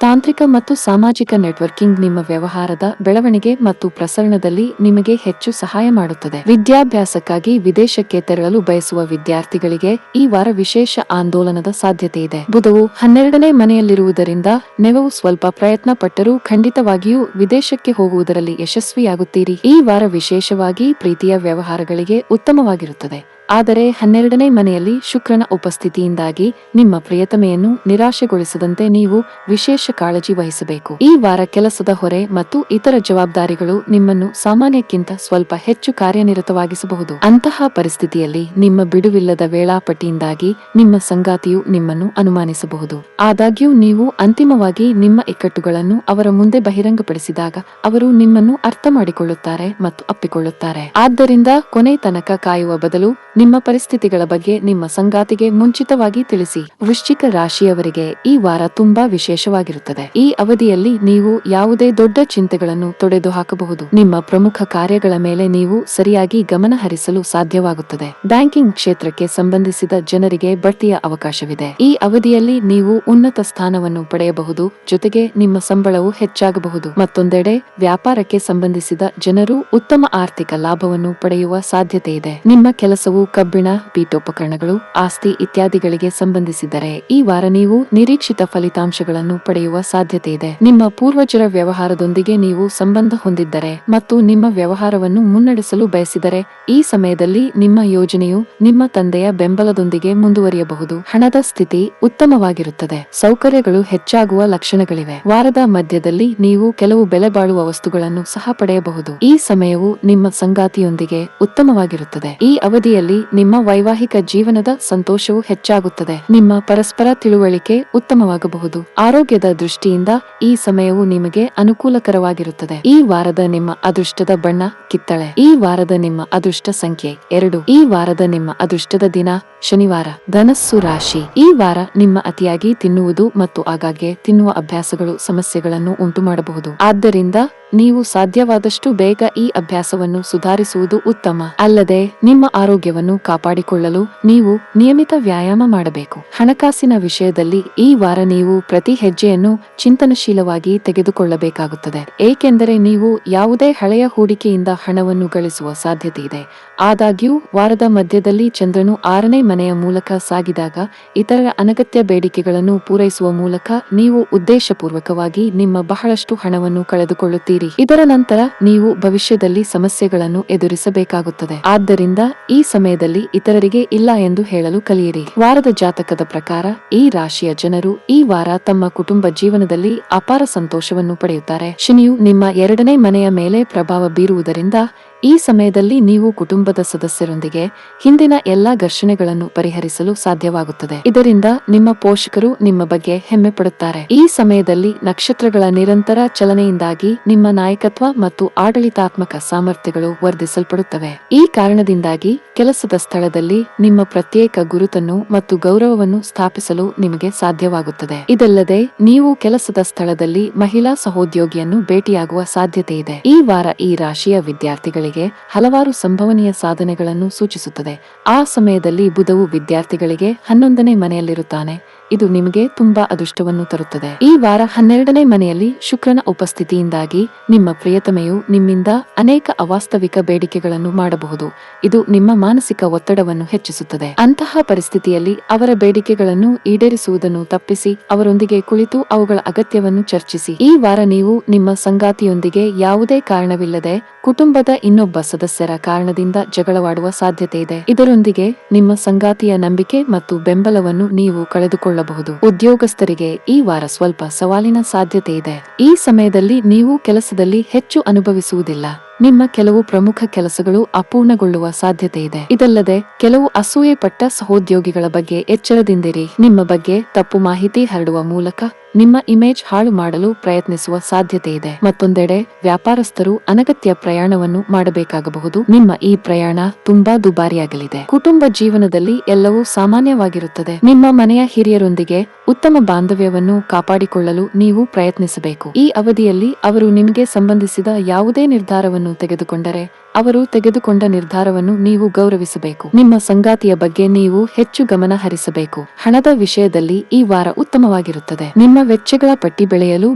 ತಾಂತ್ರಿಕ ಮತ್ತು ಸಾಮಾಜಿಕ ನೆಟ್ವರ್ಕಿಂಗ್ ನಿಮ್ಮ ವ್ಯವಹಾರದ ಬೆಳವಣಿಗೆ ಮತ್ತು ಪ್ರಸರಣದಲ್ಲಿ ನಿಮಗೆ ಹೆಚ್ಚು ಸಹಾಯ ಮಾಡುತ್ತದೆ. ವಿದ್ಯಾಭ್ಯಾಸಕ್ಕಾಗಿ ವಿದೇಶಕ್ಕೆ ತೆರಳಲು ಬಯಸುವ ವಿದ್ಯಾರ್ಥಿಗಳಿಗೆ ಈ ವಾರ ವಿಶೇಷ ಆಂದೋಲನದ ಸಾಧ್ಯತೆ ಇದೆ. ಬುಧವು 12ನೇ ಮನೆಯಲ್ಲಿರುವುದರಿಂದ ನೀವು ಸ್ವಲ್ಪ ಪ್ರಯತ್ನ ಪಟ್ಟರೂ ಖಂಡಿತವಾಗಿಯೂ ವಿದೇಶಕ್ಕೆ ಹೋಗುವುದರಲ್ಲಿ ಯಶಸ್ವಿಯಾಗುತ್ತೀರಿ. ಈ ವಾರ ವಿಶೇಷವಾಗಿ ಪ್ರೀತಿಯ ವ್ಯವಹಾರಗಳಿಗೆ ಉತ್ತಮವಾಗಿರುತ್ತದೆ. ಆದರೆ 12ನೇ ಮನೆಯಲ್ಲಿ ಶುಕ್ರನ ಉಪಸ್ಥಿತಿಯಿಂದಾಗಿ ನಿಮ್ಮ ಪ್ರಿಯತಮೆಯನ್ನು ನಿರಾಶೆಗೊಳಿಸದಂತೆ ನೀವು ವಿಶೇಷ ಕಾಳಜಿ ವಹಿಸಬೇಕು. ಈ ವಾರ ಕೆಲಸದ ಹೊರೆ ಮತ್ತು ಇತರ ಜವಾಬ್ದಾರಿಗಳು ನಿಮ್ಮನ್ನು ಸಾಮಾನ್ಯಕ್ಕಿಂತ ಸ್ವಲ್ಪ ಹೆಚ್ಚು ಕಾರ್ಯನಿರತವಾಗಿಸಬಹುದು. ಅಂತಹ ಪರಿಸ್ಥಿತಿಯಲ್ಲಿ ನಿಮ್ಮ ಬಿಡುವಿಲ್ಲದ ವೇಳಾಪಟ್ಟಿಯಿಂದಾಗಿ ನಿಮ್ಮ ಸಂಗಾತಿಯು ನಿಮ್ಮನ್ನು ಅನುಮಾನಿಸಬಹುದು. ಆದಾಗ್ಯೂ ನೀವು ಅಂತಿಮವಾಗಿ ನಿಮ್ಮ ಇಕ್ಕಟ್ಟುಗಳನ್ನು ಅವರ ಮುಂದೆ ಬಹಿರಂಗಪಡಿಸಿದಾಗ ಅವರು ನಿಮ್ಮನ್ನು ಅರ್ಥ ಮಾಡಿಕೊಳ್ಳುತ್ತಾರೆ ಮತ್ತು ಅಪ್ಪಿಕೊಳ್ಳುತ್ತಾರೆ. ಆದ್ದರಿಂದ ಕೊನೆ ತನಕ ಕಾಯುವ ಬದಲು ನಿಮ್ಮ ಪರಿಸ್ಥಿತಿಗಳ ಬಗ್ಗೆ ನಿಮ್ಮ ಸಂಗಾತಿಗೆ ಮುಂಚಿತವಾಗಿ ತಿಳಿಸಿ. ವೃಶ್ಚಿಕ ರಾಶಿಯವರಿಗೆ ಈ ವಾರ ತುಂಬಾ ವಿಶೇಷವಾಗಿರುತ್ತದೆ. ಈ ಅವಧಿಯಲ್ಲಿ ನೀವು ಯಾವುದೇ ದೊಡ್ಡ ಚಿಂತೆಗಳನ್ನು ತೊಡೆದುಹಾಕಬಹುದು. ನಿಮ್ಮ ಪ್ರಮುಖ ಕಾರ್ಯಗಳ ಮೇಲೆ ನೀವು ಸರಿಯಾಗಿ ಗಮನ ಹರಿಸಲು ಸಾಧ್ಯವಾಗುತ್ತದೆ. ಬ್ಯಾಂಕಿಂಗ್ ಕ್ಷೇತ್ರಕ್ಕೆ ಸಂಬಂಧಿಸಿದ ಜನರಿಗೆ ಬಡ್ತಿಯ ಅವಕಾಶವಿದೆ. ಈ ಅವಧಿಯಲ್ಲಿ ನೀವು ಉನ್ನತ ಸ್ಥಾನವನ್ನು ಪಡೆಯಬಹುದು, ಜೊತೆಗೆ ನಿಮ್ಮ ಸಂಬಳವು ಹೆಚ್ಚಾಗಬಹುದು. ಮತ್ತೊಂದೆಡೆ ವ್ಯಾಪಾರಕ್ಕೆ ಸಂಬಂಧಿಸಿದ ಜನರು ಉತ್ತಮ ಆರ್ಥಿಕ ಲಾಭವನ್ನು ಪಡೆಯುವ ಸಾಧ್ಯತೆ ಇದೆ. ನಿಮ್ಮ ಕೆಲಸವು ಕಬ್ಬಿಣ, ಪೀಠೋಪಕರಣಗಳು, ಆಸ್ತಿ ಇತ್ಯಾದಿಗಳಿಗೆ ಸಂಬಂಧಿಸಿದ್ದರೆ ಈ ವಾರ ನೀವು ನಿರೀಕ್ಷಿತ ಫಲಿತಾಂಶಗಳನ್ನು ಪಡೆಯುವ ಸಾಧ್ಯತೆ ಇದೆ. ನಿಮ್ಮ ಪೂರ್ವಜರ ವ್ಯವಹಾರದೊಂದಿಗೆ ನೀವು ಸಂಬಂಧ ಹೊಂದಿದ್ದರೆ ಮತ್ತು ನಿಮ್ಮ ವ್ಯವಹಾರವನ್ನು ಮುನ್ನಡೆಸಲು ಬಯಸಿದರೆ ಈ ಸಮಯದಲ್ಲಿ ನಿಮ್ಮ ಯೋಜನೆಯು ನಿಮ್ಮ ತಂದೆಯ ಬೆಂಬಲದೊಂದಿಗೆ ಮುಂದುವರಿಯಬಹುದು. ಹಣದ ಸ್ಥಿತಿ ಉತ್ತಮವಾಗಿರುತ್ತದೆ. ಸೌಕರ್ಯಗಳು ಹೆಚ್ಚಾಗುವ ಲಕ್ಷಣಗಳಿವೆ. ವಾರದ ಮಧ್ಯದಲ್ಲಿ ನೀವು ಕೆಲವು ಬೆಲೆ ಬಾಳುವ ವಸ್ತುಗಳನ್ನು ಸಹ ಪಡೆಯಬಹುದು. ಈ ಸಮಯವು ನಿಮ್ಮ ಸಂಗಾತಿಯೊಂದಿಗೆ ಉತ್ತಮವಾಗಿರುತ್ತದೆ. ಈ ಅವಧಿಯಲ್ಲಿ ನಿಮ್ಮ ವೈವಾಹಿಕ ಜೀವನದ ಸಂತೋಷವು ಹೆಚ್ಚಾಗುತ್ತದೆ. ನಿಮ್ಮ ಪರಸ್ಪರ ತಿಳುವಳಿಕೆ ಉತ್ತಮವಾಗಬಹುದು. ಆರೋಗ್ಯದ ದೃಷ್ಟಿಯಿಂದ ಈ ಸಮಯವು ನಿಮಗೆ ಅನುಕೂಲಕರವಾಗಿರುತ್ತದೆ. ಈ ವಾರದ ನಿಮ್ಮ ಅದೃಷ್ಟದ ಬಣ್ಣ ಕಿತ್ತಳೆ. ಈ ವಾರದ ನಿಮ್ಮ ಅದೃಷ್ಟ ಸಂಖ್ಯೆ 2. ಈ ವಾರದ ನಿಮ್ಮ ಅದೃಷ್ಟದ ದಿನ ಶನಿವಾರ. ಧನಸ್ಸು ರಾಶಿ. ಈ ವಾರ ನಿಮ್ಮ ಅತಿಯಾಗಿ ತಿನ್ನುವುದು ಮತ್ತು ಆಗಾಗ್ಗೆ ತಿನ್ನುವ ಅಭ್ಯಾಸಗಳು ಸಮಸ್ಯೆಗಳನ್ನು ಉಂಟುಮಾಡಬಹುದು. ಆದ್ದರಿಂದ ನೀವು ಸಾಧ್ಯವಾದಷ್ಟು ಬೇಗ ಈ ಅಭ್ಯಾಸವನ್ನು ಸುಧಾರಿಸುವುದು ಉತ್ತಮ. ಅಲ್ಲದೆ ನಿಮ್ಮ ಆರೋಗ್ಯವನ್ನು ಕಾಪಾಡಿಕೊಳ್ಳಲು ನೀವು ನಿಯಮಿತ ವ್ಯಾಯಾಮ ಮಾಡಬೇಕು. ಹಣಕಾಸಿನ ವಿಷಯದಲ್ಲಿ ಈ ವಾರ ನೀವು ಪ್ರತಿ ಹೆಜ್ಜೆಯನ್ನು ಚಿಂತನಶೀಲವಾಗಿ ತೆಗೆದುಕೊಳ್ಳಬೇಕಾಗುತ್ತದೆ, ಏಕೆಂದರೆ ನೀವು ಯಾವುದೇ ಹಳೆಯ ಹೂಡಿಕೆಯಿಂದ ಹಣವನ್ನು ಗಳಿಸುವ ಸಾಧ್ಯತೆ ಇದೆ. ಆದಾಗ್ಯೂ ವಾರದ ಮಧ್ಯದಲ್ಲಿ ಚಂದ್ರನು 6ನೇ ಮನೆಯ ಮೂಲಕ ಸಾಗಿದಾಗ ಇತರರ ಅನಗತ್ಯ ಬೇಡಿಕೆಗಳನ್ನು ಪೂರೈಸುವ ಮೂಲಕ ನೀವು ಉದ್ದೇಶಪೂರ್ವಕವಾಗಿ ನಿಮ್ಮ ಬಹಳಷ್ಟು ಹಣವನ್ನು ಕಳೆದುಕೊಳ್ಳುತ್ತೀರಿ. ಇದರ ನಂತರ ನೀವು ಭವಿಷ್ಯದಲ್ಲಿ ಸಮಸ್ಯೆಗಳನ್ನು ಎದುರಿಸಬೇಕಾಗುತ್ತದೆ. ಆದ್ದರಿಂದ ಈ ಸಮಯದಲ್ಲಿ ಇತರರಿಗೆ ಇಲ್ಲ ಎಂದು ಹೇಳಲು ಕಲಿಯಿರಿ. ವಾರದ ಜಾತಕದ ಪ್ರಕಾರ ಈ ರಾಶಿಯ ಜನರು ಈ ವಾರ ತಮ್ಮ ಕುಟುಂಬ ಜೀವನದಲ್ಲಿ ಅಪಾರ ಸಂತೋಷವನ್ನು ಪಡೆಯುತ್ತಾರೆ. ಶನಿಯು ನಿಮ್ಮ 2ನೇ ಮನೆಯ ಮೇಲೆ ಪ್ರಭಾವ ಬೀರುವುದರಿಂದ ಈ ಸಮಯದಲ್ಲಿ ನೀವು ಕುಟುಂಬದ ಸದಸ್ಯರೊಂದಿಗೆ ಹಿಂದಿನ ಎಲ್ಲಾ ಘರ್ಷಣೆಗಳನ್ನು ಪರಿಹರಿಸಲು ಸಾಧ್ಯವಾಗುತ್ತದೆ. ಇದರಿಂದ ನಿಮ್ಮ ಪೋಷಕರು ನಿಮ್ಮ ಬಗ್ಗೆ ಹೆಮ್ಮೆ ಪಡುತ್ತಾರೆ. ಈ ಸಮಯದಲ್ಲಿ ನಕ್ಷತ್ರಗಳ ನಿರಂತರ ಚಲನೆಯಿಂದಾಗಿ ನಿಮ್ಮ ನಾಯಕತ್ವ ಮತ್ತು ಆಡಳಿತಾತ್ಮಕ ಸಾಮರ್ಥ್ಯಗಳು ವರ್ಧಿಸಲ್ಪಡುತ್ತವೆ. ಈ ಕಾರಣದಿಂದಾಗಿ ಕೆಲಸದ ಸ್ಥಳದಲ್ಲಿ ನಿಮ್ಮ ಪ್ರತ್ಯೇಕ ಗುರುತನ್ನು ಮತ್ತು ಗೌರವವನ್ನು ಸ್ಥಾಪಿಸಲು ನಿಮಗೆ ಸಾಧ್ಯವಾಗುತ್ತದೆ. ಇದಲ್ಲದೆ ನೀವು ಕೆಲಸದ ಸ್ಥಳದಲ್ಲಿ ಮಹಿಳಾ ಸಹೋದ್ಯೋಗಿಯನ್ನು ಭೇಟಿಯಾಗುವ ಸಾಧ್ಯತೆ ಇದೆ. ಈ ವಾರ ಈ ರಾಶಿಯ ವಿದ್ಯಾರ್ಥಿಗಳಿಗೆ ಹಲವಾರು ಸಂಭವನೀಯ ಸಾಧನೆಗಳನ್ನು ಸೂಚಿಸುತ್ತದೆ. ಆ ಸಮಯದಲ್ಲಿ ಬುಧವು ವಿದ್ಯಾರ್ಥಿಗಳಿಗೆ 11ನೇ ಮನೆಯಲ್ಲಿರುತ್ತಾನೆ. ಇದು ನಿಮಗೆ ತುಂಬಾ ಅದೃಷ್ಟವನ್ನು ತರುತ್ತದೆ. ಈ ವಾರ 12ನೇ ಮನೆಯಲ್ಲಿ ಶುಕ್ರನ ಉಪಸ್ಥಿತಿಯಿಂದಾಗಿ ನಿಮ್ಮ ಪ್ರಿಯತಮೆಯು ನಿಮ್ಮಿಂದ ಅನೇಕ ಅವಾಸ್ತವಿಕ ಬೇಡಿಕೆಗಳನ್ನು ಮಾಡಬಹುದು. ಇದು ನಿಮ್ಮ ಮಾನಸಿಕ ಒತ್ತಡವನ್ನು ಹೆಚ್ಚಿಸುತ್ತದೆ. ಅಂತಹ ಪರಿಸ್ಥಿತಿಯಲ್ಲಿ ಅವರ ಬೇಡಿಕೆಗಳನ್ನು ಈಡೇರಿಸುವುದನ್ನು ತಪ್ಪಿಸಿ ಅವರೊಂದಿಗೆ ಕುಳಿತು ಅವುಗಳ ಅಗತ್ಯವನ್ನು ಚರ್ಚಿಸಿ. ಈ ವಾರ ನೀವು ನಿಮ್ಮ ಸಂಗಾತಿಯೊಂದಿಗೆ ಯಾವುದೇ ಕಾರಣವಿಲ್ಲದೆ ಕುಟುಂಬದ ಇನ್ನೊಬ್ಬ ಸದಸ್ಯರ ಕಾರಣದಿಂದ ಜಗಳವಾಡುವ ಸಾಧ್ಯತೆ ಇದೆ. ಇದರೊಂದಿಗೆ ನಿಮ್ಮ ಸಂಗಾತಿಯ ನಂಬಿಕೆ ಮತ್ತು ಬೆಂಬಲವನ್ನು ನೀವು ಕಳೆದುಕೊಳ್ಳಬಹುದು. ಉದ್ಯೋಗಸ್ಥರಿಗೆ ಈ ವಾರ ಸ್ವಲ್ಪ ಸವಾಲಿನ ಸಾಧ್ಯತೆ ಇದೆ. ಈ ಸಮಯದಲ್ಲಿ ನೀವು ಕೆಲಸದಲ್ಲಿ ಹೆಚ್ಚು ಅನುಭವಿಸುವುದಿಲ್ಲ. ನಿಮ್ಮ ಕೆಲವು ಪ್ರಮುಖ ಕೆಲಸಗಳು ಅಪೂರ್ಣಗೊಳ್ಳುವ ಸಾಧ್ಯತೆ ಇದೆ. ಇದಲ್ಲದೆ ಕೆಲವು ಅಸೂಯೆ ಪಟ್ಟ ಸಹೋದ್ಯೋಗಿಗಳ ಬಗ್ಗೆ ಎಚ್ಚರದಿಂದಿರಿ. ನಿಮ್ಮ ಬಗ್ಗೆ ತಪ್ಪು ಮಾಹಿತಿ ಹರಡುವ ಮೂಲಕ ನಿಮ್ಮ ಇಮೇಜ್ ಹಾಳು ಮಾಡಲು ಪ್ರಯತ್ನಿಸುವ ಸಾಧ್ಯತೆ ಇದೆ. ಮತ್ತೊಂದೆಡೆ ವ್ಯಾಪಾರಸ್ಥರು ಅನಗತ್ಯ ಪ್ರಯಾಣವನ್ನು ಮಾಡಬೇಕಾಗಬಹುದು. ನಿಮ್ಮ ಈ ಪ್ರಯಾಣ ತುಂಬಾ ದುಬಾರಿಯಾಗಲಿದೆ. ಕುಟುಂಬ ಜೀವನದಲ್ಲಿ ಎಲ್ಲವೂ ಸಾಮಾನ್ಯವಾಗಿರುತ್ತದೆ. ನಿಮ್ಮ ಮನೆಯ ಹಿರಿಯರೊಂದಿಗೆ ಉತ್ತಮ ಬಾಂಧವ್ಯವನ್ನು ಕಾಪಾಡಿಕೊಳ್ಳಲು ನೀವು ಪ್ರಯತ್ನಿಸಬೇಕು. ಈ ಅವಧಿಯಲ್ಲಿ ಅವರು ನಿಮಗೆ ಸಂಬಂಧಿಸಿದ ಯಾವುದೇ ನಿರ್ಧಾರವನ್ನು ತೆಗೆದುಕೊಂಡರೆ ಅವರು ತೆಗೆದುಕೊಂಡ ನಿರ್ಧಾರವನ್ನು ನೀವು ಗೌರವಿಸಬೇಕು. ನಿಮ್ಮ ಸಂಗಾತಿಯ ಬಗ್ಗೆ ನೀವು ಹೆಚ್ಚು ಗಮನ ಹರಿಸಬೇಕು. ಹಣದ ವಿಷಯದಲ್ಲಿ ಈ ವಾರ ಉತ್ತಮವಾಗಿರುತ್ತದೆ. ನಿಮ್ಮ ವೆಚ್ಚಗಳ ಪಟ್ಟಿ ಬೆಳೆಯಲು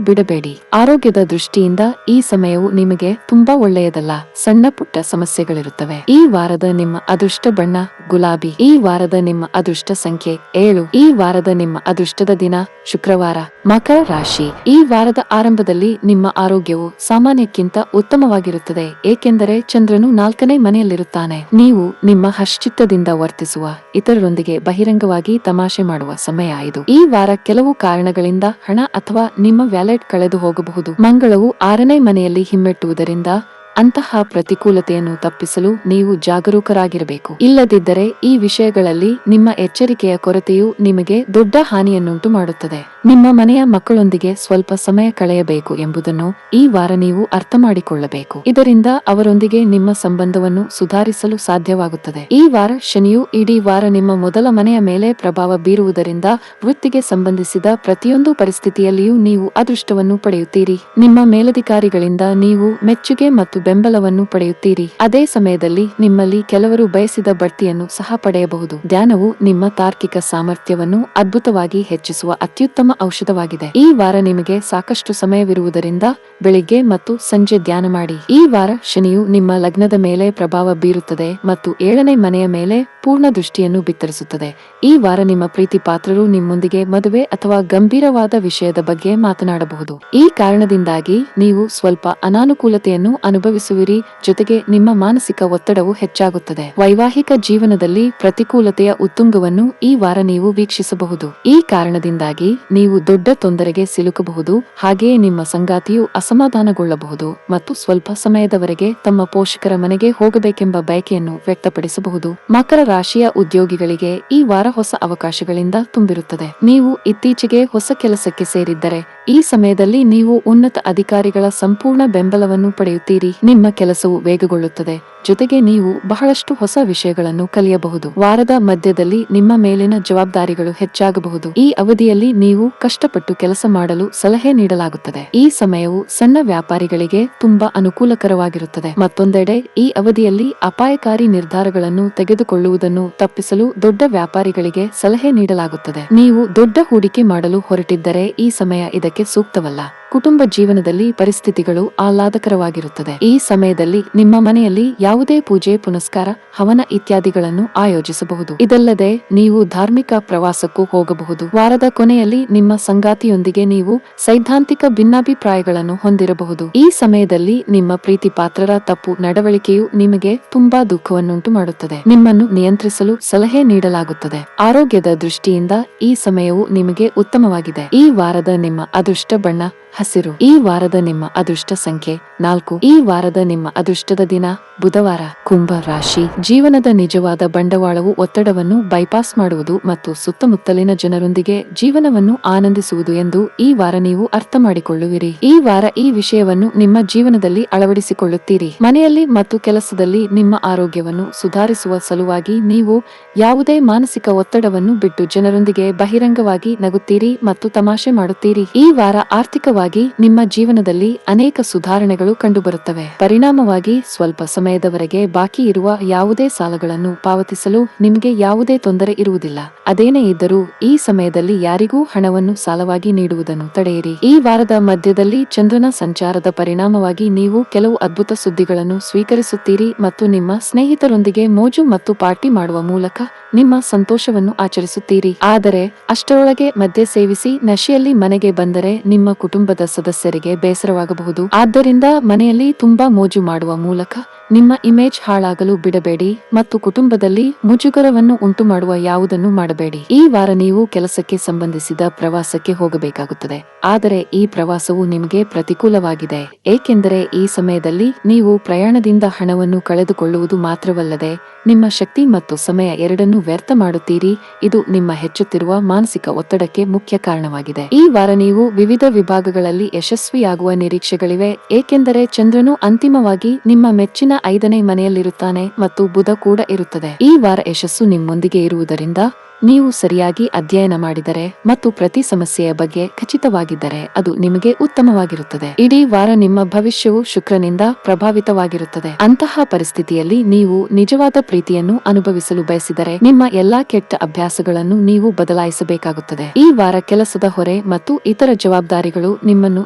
ಬಿಡಬೇಡಿ. ಆರೋಗ್ಯದ ದೃಷ್ಟಿಯಿಂದ ಈ ಸಮಯವು ನಿಮಗೆ ತುಂಬಾ ಒಳ್ಳೆಯದಲ್ಲ. ಸಣ್ಣ ಪುಟ್ಟ ಸಮಸ್ಯೆಗಳಿರುತ್ತವೆ. ಈ ವಾರದ ನಿಮ್ಮ ಅದೃಷ್ಟ ಬಣ್ಣ ಗುಲಾಬಿ. ಈ ವಾರದ ನಿಮ್ಮ ಅದೃಷ್ಟ ಸಂಖ್ಯೆ 7. ಈ ವಾರದ ನಿಮ್ಮ ಅದೃಷ್ಟದ ದಿನ ಶುಕ್ರವಾರ. ಮಕರ ರಾಶಿ. ಈ ವಾರದ ಆರಂಭದಲ್ಲಿ ನಿಮ್ಮ ಆರೋಗ್ಯವು ಸಾಮಾನ್ಯಕ್ಕಿಂತ ಉತ್ತಮವಾಗಿರುತ್ತದೆ, ಏಕೆಂದರೆ ಚಂದ್ರನು 4ನೇ ಮನೆಯಲ್ಲಿರುತ್ತಾನೆ. ನೀವು ನಿಮ್ಮ ಹರ್ಷಚಿತ್ತದಿಂದ ವರ್ತಿಸುವ ಇತರರೊಂದಿಗೆ ಬಹಿರಂಗವಾಗಿ ತಮಾಷೆ ಮಾಡುವ ಸಮಯ ಇದು. ಈ ವಾರ ಕೆಲವು ಕಾರಣಗಳಿಂದ ಹಣ ಅಥವಾ ನಿಮ್ಮ ವ್ಯಾಲೆಟ್ ಕಳೆದು ಹೋಗಬಹುದು. ಮಂಗಳವು 6ನೇ ಮನೆಯಲ್ಲಿ ಹಿಮ್ಮೆಟ್ಟುವುದರಿಂದ ಅಂತಹ ಪ್ರತಿಕೂಲತೆಯನ್ನು ತಪ್ಪಿಸಲು ನೀವು ಜಾಗರೂಕರಾಗಿರಬೇಕು. ಇಲ್ಲದಿದ್ದರೆ ಈ ವಿಷಯಗಳಲ್ಲಿ ನಿಮ್ಮ ಎಚ್ಚರಿಕೆಯ ಕೊರತೆಯು ನಿಮಗೆ ದೊಡ್ಡ ಹಾನಿಯನ್ನುಂಟು ಮಾಡುತ್ತದೆ. ನಿಮ್ಮ ಮನೆಯ ಮಕ್ಕಳೊಂದಿಗೆ ಸ್ವಲ್ಪ ಸಮಯ ಕಳೆಯಬೇಕು ಎಂಬುದನ್ನು ಈ ವಾರ ನೀವು ಅರ್ಥ ಮಾಡಿಕೊಳ್ಳಬೇಕು. ಇದರಿಂದ ಅವರೊಂದಿಗೆ ನಿಮ್ಮ ಸಂಬಂಧವನ್ನು ಸುಧಾರಿಸಲು ಸಾಧ್ಯವಾಗುತ್ತದೆ. ಈ ವಾರ ಶನಿಯು ಇಡೀ ವಾರ ನಿಮ್ಮ ಮೊದಲ ಮನೆಯ ಮೇಲೆ ಪ್ರಭಾವ ಬೀರುವುದರಿಂದ ವೃತ್ತಿಗೆ ಸಂಬಂಧಿಸಿದ ಪ್ರತಿಯೊಂದು ಪರಿಸ್ಥಿತಿಯಲ್ಲಿಯೂ ನೀವು ಅದೃಷ್ಟವನ್ನು ಪಡೆಯುತ್ತೀರಿ. ನಿಮ್ಮ ಮೇಲಧಿಕಾರಿಗಳಿಂದ ನೀವು ಮೆಚ್ಚುಗೆ ಮತ್ತು ಬೆಂಬಲವನ್ನು ಪಡೆಯುತ್ತೀರಿ. ಅದೇ ಸಮಯದಲ್ಲಿ ನಿಮ್ಮಲ್ಲಿ ಕೆಲವರು ಬಯಸಿದ ಬಡ್ತಿಯನ್ನು ಸಹ ಪಡೆಯಬಹುದು. ಧ್ಯಾನವು ನಿಮ್ಮ ತಾರ್ಕಿಕ ಸಾಮರ್ಥ್ಯವನ್ನು ಅದ್ಭುತವಾಗಿ ಹೆಚ್ಚಿಸುವ ಅತ್ಯುತ್ತಮ ಔಷಧವಾಗಿದೆ. ಈ ವಾರ ನಿಮಗೆ ಸಾಕಷ್ಟು ಸಮಯವಿರುವುದರಿಂದ ಬೆಳಿಗ್ಗೆ ಮತ್ತು ಸಂಜೆ ಧ್ಯಾನ ಮಾಡಿ. ಈ ವಾರ ಶನಿಯು ನಿಮ್ಮ ಲಗ್ನದ ಮೇಲೆ ಪ್ರಭಾವ ಬೀರುತ್ತದೆ ಮತ್ತು 7ನೇ ಮನೆಯ ಮೇಲೆ ಪೂರ್ಣ ದೃಷ್ಟಿಯನ್ನು ಬಿತ್ತರಿಸುತ್ತದೆ. ಈ ವಾರ ನಿಮ್ಮ ಪ್ರೀತಿ ಪಾತ್ರರು ನಿಮ್ಮೊಂದಿಗೆ ಮದುವೆ ಅಥವಾ ಗಂಭೀರವಾದ ವಿಷಯದ ಬಗ್ಗೆ ಮಾತನಾಡಬಹುದು. ಈ ಕಾರಣದಿಂದಾಗಿ ನೀವು ಸ್ವಲ್ಪ ಅನಾನುಕೂಲತೆಯನ್ನು ಅನುಭವಿಸುವಿರಿ, ಜೊತೆಗೆ ನಿಮ್ಮ ಮಾನಸಿಕ ಒತ್ತಡವು ಹೆಚ್ಚಾಗುತ್ತದೆ. ವೈವಾಹಿಕ ಜೀವನದಲ್ಲಿ ಪ್ರತಿಕೂಲತೆಯ ಉತ್ತುಂಗವನ್ನು ಈ ವಾರ ನೀವು ವೀಕ್ಷಿಸಬಹುದು. ಈ ಕಾರಣದಿಂದಾಗಿ ನೀವು ದೊಡ್ಡ ತೊಂದರೆಗೆ ಸಿಲುಕಬಹುದು. ಹಾಗೆಯೇ ನಿಮ್ಮ ಸಂಗಾತಿಯು ಅಸಮಾಧಾನಗೊಳ್ಳಬಹುದು ಮತ್ತು ಸ್ವಲ್ಪ ಸಮಯದವರೆಗೆ ತಮ್ಮ ಪೋಷಕರ ಮನೆಗೆ ಹೋಗಬೇಕೆಂಬ ಬಯಕೆಯನ್ನು ವ್ಯಕ್ತಪಡಿಸಬಹುದು. ಮಕರ ರಾಶಿಯ ಉದ್ಯೋಗಿಗಳಿಗೆ ಈ ವಾರ ಹೊಸ ಅವಕಾಶಗಳಿಂದ ತುಂಬಿರುತ್ತದೆ. ನೀವು ಇತ್ತೀಚೆಗೆ ಹೊಸ ಕೆಲಸಕ್ಕೆ ಸೇರಿದ್ದರೆ ಈ ಸಮಯದಲ್ಲಿ ನೀವು ಉನ್ನತ ಅಧಿಕಾರಿಗಳ ಸಂಪೂರ್ಣ ಬೆಂಬಲವನ್ನು ಪಡೆಯುತ್ತೀರಿ. ನಿಮ್ಮ ಕೆಲಸವು ವೇಗಗೊಳ್ಳುತ್ತದೆ, ಜೊತೆಗೆ ನೀವು ಬಹಳಷ್ಟು ಹೊಸ ವಿಷಯಗಳನ್ನು ಕಲಿಯಬಹುದು. ವಾರದ ಮಧ್ಯದಲ್ಲಿ ನಿಮ್ಮ ಮೇಲಿನ ಜವಾಬ್ದಾರಿಗಳು ಹೆಚ್ಚಾಗಬಹುದು. ಈ ಅವಧಿಯಲ್ಲಿ ನೀವು ಕಷ್ಟಪಟ್ಟು ಕೆಲಸ ಮಾಡಲು ಸಲಹೆ ನೀಡಲಾಗುತ್ತದೆ. ಈ ಸಮಯವು ಸಣ್ಣ ವ್ಯಾಪಾರಿಗಳಿಗೆ ತುಂಬಾ ಅನುಕೂಲಕರವಾಗಿರುತ್ತದೆ. ಮತ್ತೊಂದೆಡೆ ಈ ಅವಧಿಯಲ್ಲಿ ಅಪಾಯಕಾರಿ ನಿರ್ಧಾರಗಳನ್ನು ತೆಗೆದುಕೊಳ್ಳುವುದನ್ನು ತಪ್ಪಿಸಲು ದೊಡ್ಡ ವ್ಯಾಪಾರಿಗಳಿಗೆ ಸಲಹೆ ನೀಡಲಾಗುತ್ತದೆ. ನೀವು ದೊಡ್ಡ ಹೂಡಿಕೆ ಮಾಡಲು ಹೊರಟಿದ್ದರೆ ಈ ಸಮಯ ಇದಕ್ಕೆ ಸೂಕ್ತವಲ್ಲ. ಕುಟುಂಬ ಜೀವನದಲ್ಲಿ ಪರಿಸ್ಥಿತಿಗಳು ಆಹ್ಲಾದಕರವಾಗಿರುತ್ತದೆ. ಈ ಸಮಯದಲ್ಲಿ ನಿಮ್ಮ ಮನೆಯಲ್ಲಿ ಯಾವುದೇ ಪೂಜೆ, ಪುನಸ್ಕಾರ, ಹವನ ಇತ್ಯಾದಿಗಳನ್ನು ಆಯೋಜಿಸಬಹುದು. ಇದಲ್ಲದೆ ನೀವು ಧಾರ್ಮಿಕ ಪ್ರವಾಸಕ್ಕೂ ಹೋಗಬಹುದು. ವಾರದ ಕೊನೆಯಲ್ಲಿ ನಿಮ್ಮ ಸಂಗಾತಿಯೊಂದಿಗೆ ನೀವು ಸೈದ್ಧಾಂತಿಕ ಭಿನ್ನಾಭಿಪ್ರಾಯಗಳನ್ನು ಹೊಂದಿರಬಹುದು. ಈ ಸಮಯದಲ್ಲಿ ನಿಮ್ಮ ಪ್ರೀತಿ ಪಾತ್ರರ ತಪ್ಪು ನಡವಳಿಕೆಯು ನಿಮಗೆ ತುಂಬಾ ದುಃಖವನ್ನುಂಟು ಮಾಡುತ್ತದೆ. ನಿಮ್ಮನ್ನು ನಿಯಂತ್ರಿಸಲು ಸಲಹೆ ನೀಡಲಾಗುತ್ತದೆ. ಆರೋಗ್ಯದ ದೃಷ್ಟಿಯಿಂದ ಈ ಸಮಯವು ನಿಮಗೆ ಉತ್ತಮವಾಗಿದೆ. ಈ ವಾರದ ನಿಮ್ಮ ಅದೃಷ್ಟ ಬಣ್ಣ ಹಸಿರು. ಈ ವಾರದ ನಿಮ್ಮ ಅದೃಷ್ಟ ಸಂಖ್ಯೆ 4. ಈ ವಾರದ ನಿಮ್ಮ ಅದೃಷ್ಟದ ದಿನ ಬುಧವಾರ. ಕುಂಭ ರಾಶಿ. ಜೀವನದ ನಿಜವಾದ ಬಂಡವಾಳವು ಒತ್ತಡವನ್ನು ಬೈಪಾಸ್ ಮಾಡುವುದು ಮತ್ತು ಸುತ್ತಮುತ್ತಲಿನ ಜನರೊಂದಿಗೆ ಜೀವನವನ್ನು ಆನಂದಿಸುವುದು ಎಂದು ಈ ವಾರ ನೀವು ಅರ್ಥ ಮಾಡಿಕೊಳ್ಳುವಿರಿ. ಈ ವಾರ ಈ ವಿಷಯವನ್ನು ನಿಮ್ಮ ಜೀವನದಲ್ಲಿ ಅಳವಡಿಸಿಕೊಳ್ಳುತ್ತೀರಿ. ಮನೆಯಲ್ಲಿ ಮತ್ತು ಕೆಲಸದಲ್ಲಿ ನಿಮ್ಮ ಆರೋಗ್ಯವನ್ನು ಸುಧಾರಿಸುವ ಸಲುವಾಗಿ ನೀವು ಯಾವುದೇ ಮಾನಸಿಕ ಒತ್ತಡವನ್ನು ಬಿಟ್ಟು ಜನರೊಂದಿಗೆ ಬಹಿರಂಗವಾಗಿ ನಗುತ್ತೀರಿ ಮತ್ತು ತಮಾಷೆ ಮಾಡುತ್ತೀರಿ. ಈ ವಾರ ಆರ್ಥಿಕವಾಗಿ ನಿಮ್ಮ ಜೀವನದಲ್ಲಿ ಅನೇಕ ಸುಧಾರಣೆಗಳು ಕಂಡುಬರುತ್ತವೆ. ಪರಿಣಾಮವಾಗಿ ಸ್ವಲ್ಪ ಸಮಯದವರೆಗೆ ಬಾಕಿ ಇರುವ ಯಾವುದೇ ಸಾಲಗಳನ್ನು ಪಾವತಿಸಲು ನಿಮಗೆ ಯಾವುದೇ ತೊಂದರೆ ಇರುವುದಿಲ್ಲ. ಅದೇನೇ ಇದ್ದರೂ ಈ ಸಮಯದಲ್ಲಿ ಯಾರಿಗೂ ಹಣವನ್ನು ಸಾಲವಾಗಿ ನೀಡುವುದನ್ನು ತಡೆಯಿರಿ. ಈ ವಾರದ ಮಧ್ಯದಲ್ಲಿ ಚಂದ್ರನ ಸಂಚಾರದ ಪರಿಣಾಮವಾಗಿ ನೀವು ಕೆಲವು ಅದ್ಭುತ ಸುದ್ದಿಗಳನ್ನು ಸ್ವೀಕರಿಸುತ್ತೀರಿ ಮತ್ತು ನಿಮ್ಮ ಸ್ನೇಹಿತರೊಂದಿಗೆ ಮೋಜು ಮತ್ತು ಪಾರ್ಟಿ ಮಾಡುವ ಮೂಲಕ ನಿಮ್ಮ ಸಂತೋಷವನ್ನು ಆಚರಿಸುತ್ತೀರಿ. ಆದರೆ ಅಷ್ಟರೊಳಗೆ ಮದ್ಯ ಸೇವಿಸಿ ನಶೆಯಲ್ಲಿ ಮನೆಗೆ ಬಂದರೆ ನಿಮ್ಮ ಕುಟುಂಬದ ಸದಸ್ಯರಿಗೆ ಬೇಸರವಾಗಬಹುದು. ಆದ್ದರಿಂದ ಮನೆಯಲ್ಲಿ ತುಂಬಾ ಮೋಜು ಮಾಡುವ ಮೂಲಕ ನಿಮ್ಮ ಇಮೇಜ್ ಹಾಳಾಗಲು ಬಿಡಬೇಡಿ ಮತ್ತು ಕುಟುಂಬದಲ್ಲಿ ಮುಜುಗರವನ್ನು ಉಂಟು ಮಾಡುವ ಯಾವುದನ್ನು ಮಾಡಬೇಡಿ. ಈ ವಾರ ನೀವು ಕೆಲಸಕ್ಕೆ ಸಂಬಂಧಿಸಿದ ಪ್ರವಾಸಕ್ಕೆ ಹೋಗಬೇಕಾಗುತ್ತದೆ. ಆದರೆ ಈ ಪ್ರವಾಸವು ನಿಮಗೆ ಪ್ರತಿಕೂಲವಾಗಿದೆ, ಏಕೆಂದರೆ ಈ ಸಮಯದಲ್ಲಿ ನೀವು ಪ್ರಯಾಣದಿಂದ ಹಣವನ್ನು ಕಳೆದುಕೊಳ್ಳುವುದು ಮಾತ್ರವಲ್ಲದೆ ನಿಮ್ಮ ಶಕ್ತಿ ಮತ್ತು ಸಮಯ ಎರಡನ್ನೂ ವ್ಯರ್ಥ ಮಾಡುತ್ತೀರಿ. ಇದು ನಿಮ್ಮ ಹೆಚ್ಚುತ್ತಿರುವ ಮಾನಸಿಕ ಒತ್ತಡಕ್ಕೆ ಮುಖ್ಯ ಕಾರಣವಾಗಿದೆ. ಈ ವಾರ ನೀವು ವಿವಿಧ ವಿಭಾಗಗಳಲ್ಲಿ ಯಶಸ್ವಿಯಾಗುವ ನಿರೀಕ್ಷೆಗಳಿವೆ, ಏಕೆಂದರೆ ಚಂದ್ರನು ಅಂತಿಮವಾಗಿ ನಿಮ್ಮ ಮೆಚ್ಚಿನ 5ನೇ ಮನೆಯಲ್ಲಿರುತ್ತಾನೆ ಮತ್ತು ಬುಧ ಕೂಡ ಇರುತ್ತದೆ. ಈ ವಾರ ಯಶಸ್ಸು ನಿಮ್ಮೊಂದಿಗೆ ಇರುವುದರಿಂದ ನೀವು ಸರಿಯಾಗಿ ಅಧ್ಯಯನ ಮಾಡಿದರೆ ಮತ್ತು ಪ್ರತಿ ಸಮಸ್ಯೆಯ ಬಗ್ಗೆ ಖಚಿತವಾಗಿದ್ದರೆ ಅದು ನಿಮಗೆ ಉತ್ತಮವಾಗಿರುತ್ತದೆ. ಇಡೀ ವಾರ ನಿಮ್ಮ ಭವಿಷ್ಯವು ಶುಕ್ರನಿಂದ ಪ್ರಭಾವಿತವಾಗಿರುತ್ತದೆ. ಅಂತಹ ಪರಿಸ್ಥಿತಿಯಲ್ಲಿ ನೀವು ನಿಜವಾದ ಪ್ರೀತಿಯನ್ನು ಅನುಭವಿಸಲು ಬಯಸಿದರೆ ನಿಮ್ಮ ಎಲ್ಲಾ ಕೆಟ್ಟ ಅಭ್ಯಾಸಗಳನ್ನು ನೀವು ಬದಲಾಯಿಸಬೇಕಾಗುತ್ತದೆ. ಈ ವಾರ ಕೆಲಸದ ಹೊರೆ ಮತ್ತು ಇತರ ಜವಾಬ್ದಾರಿಗಳು ನಿಮ್ಮನ್ನು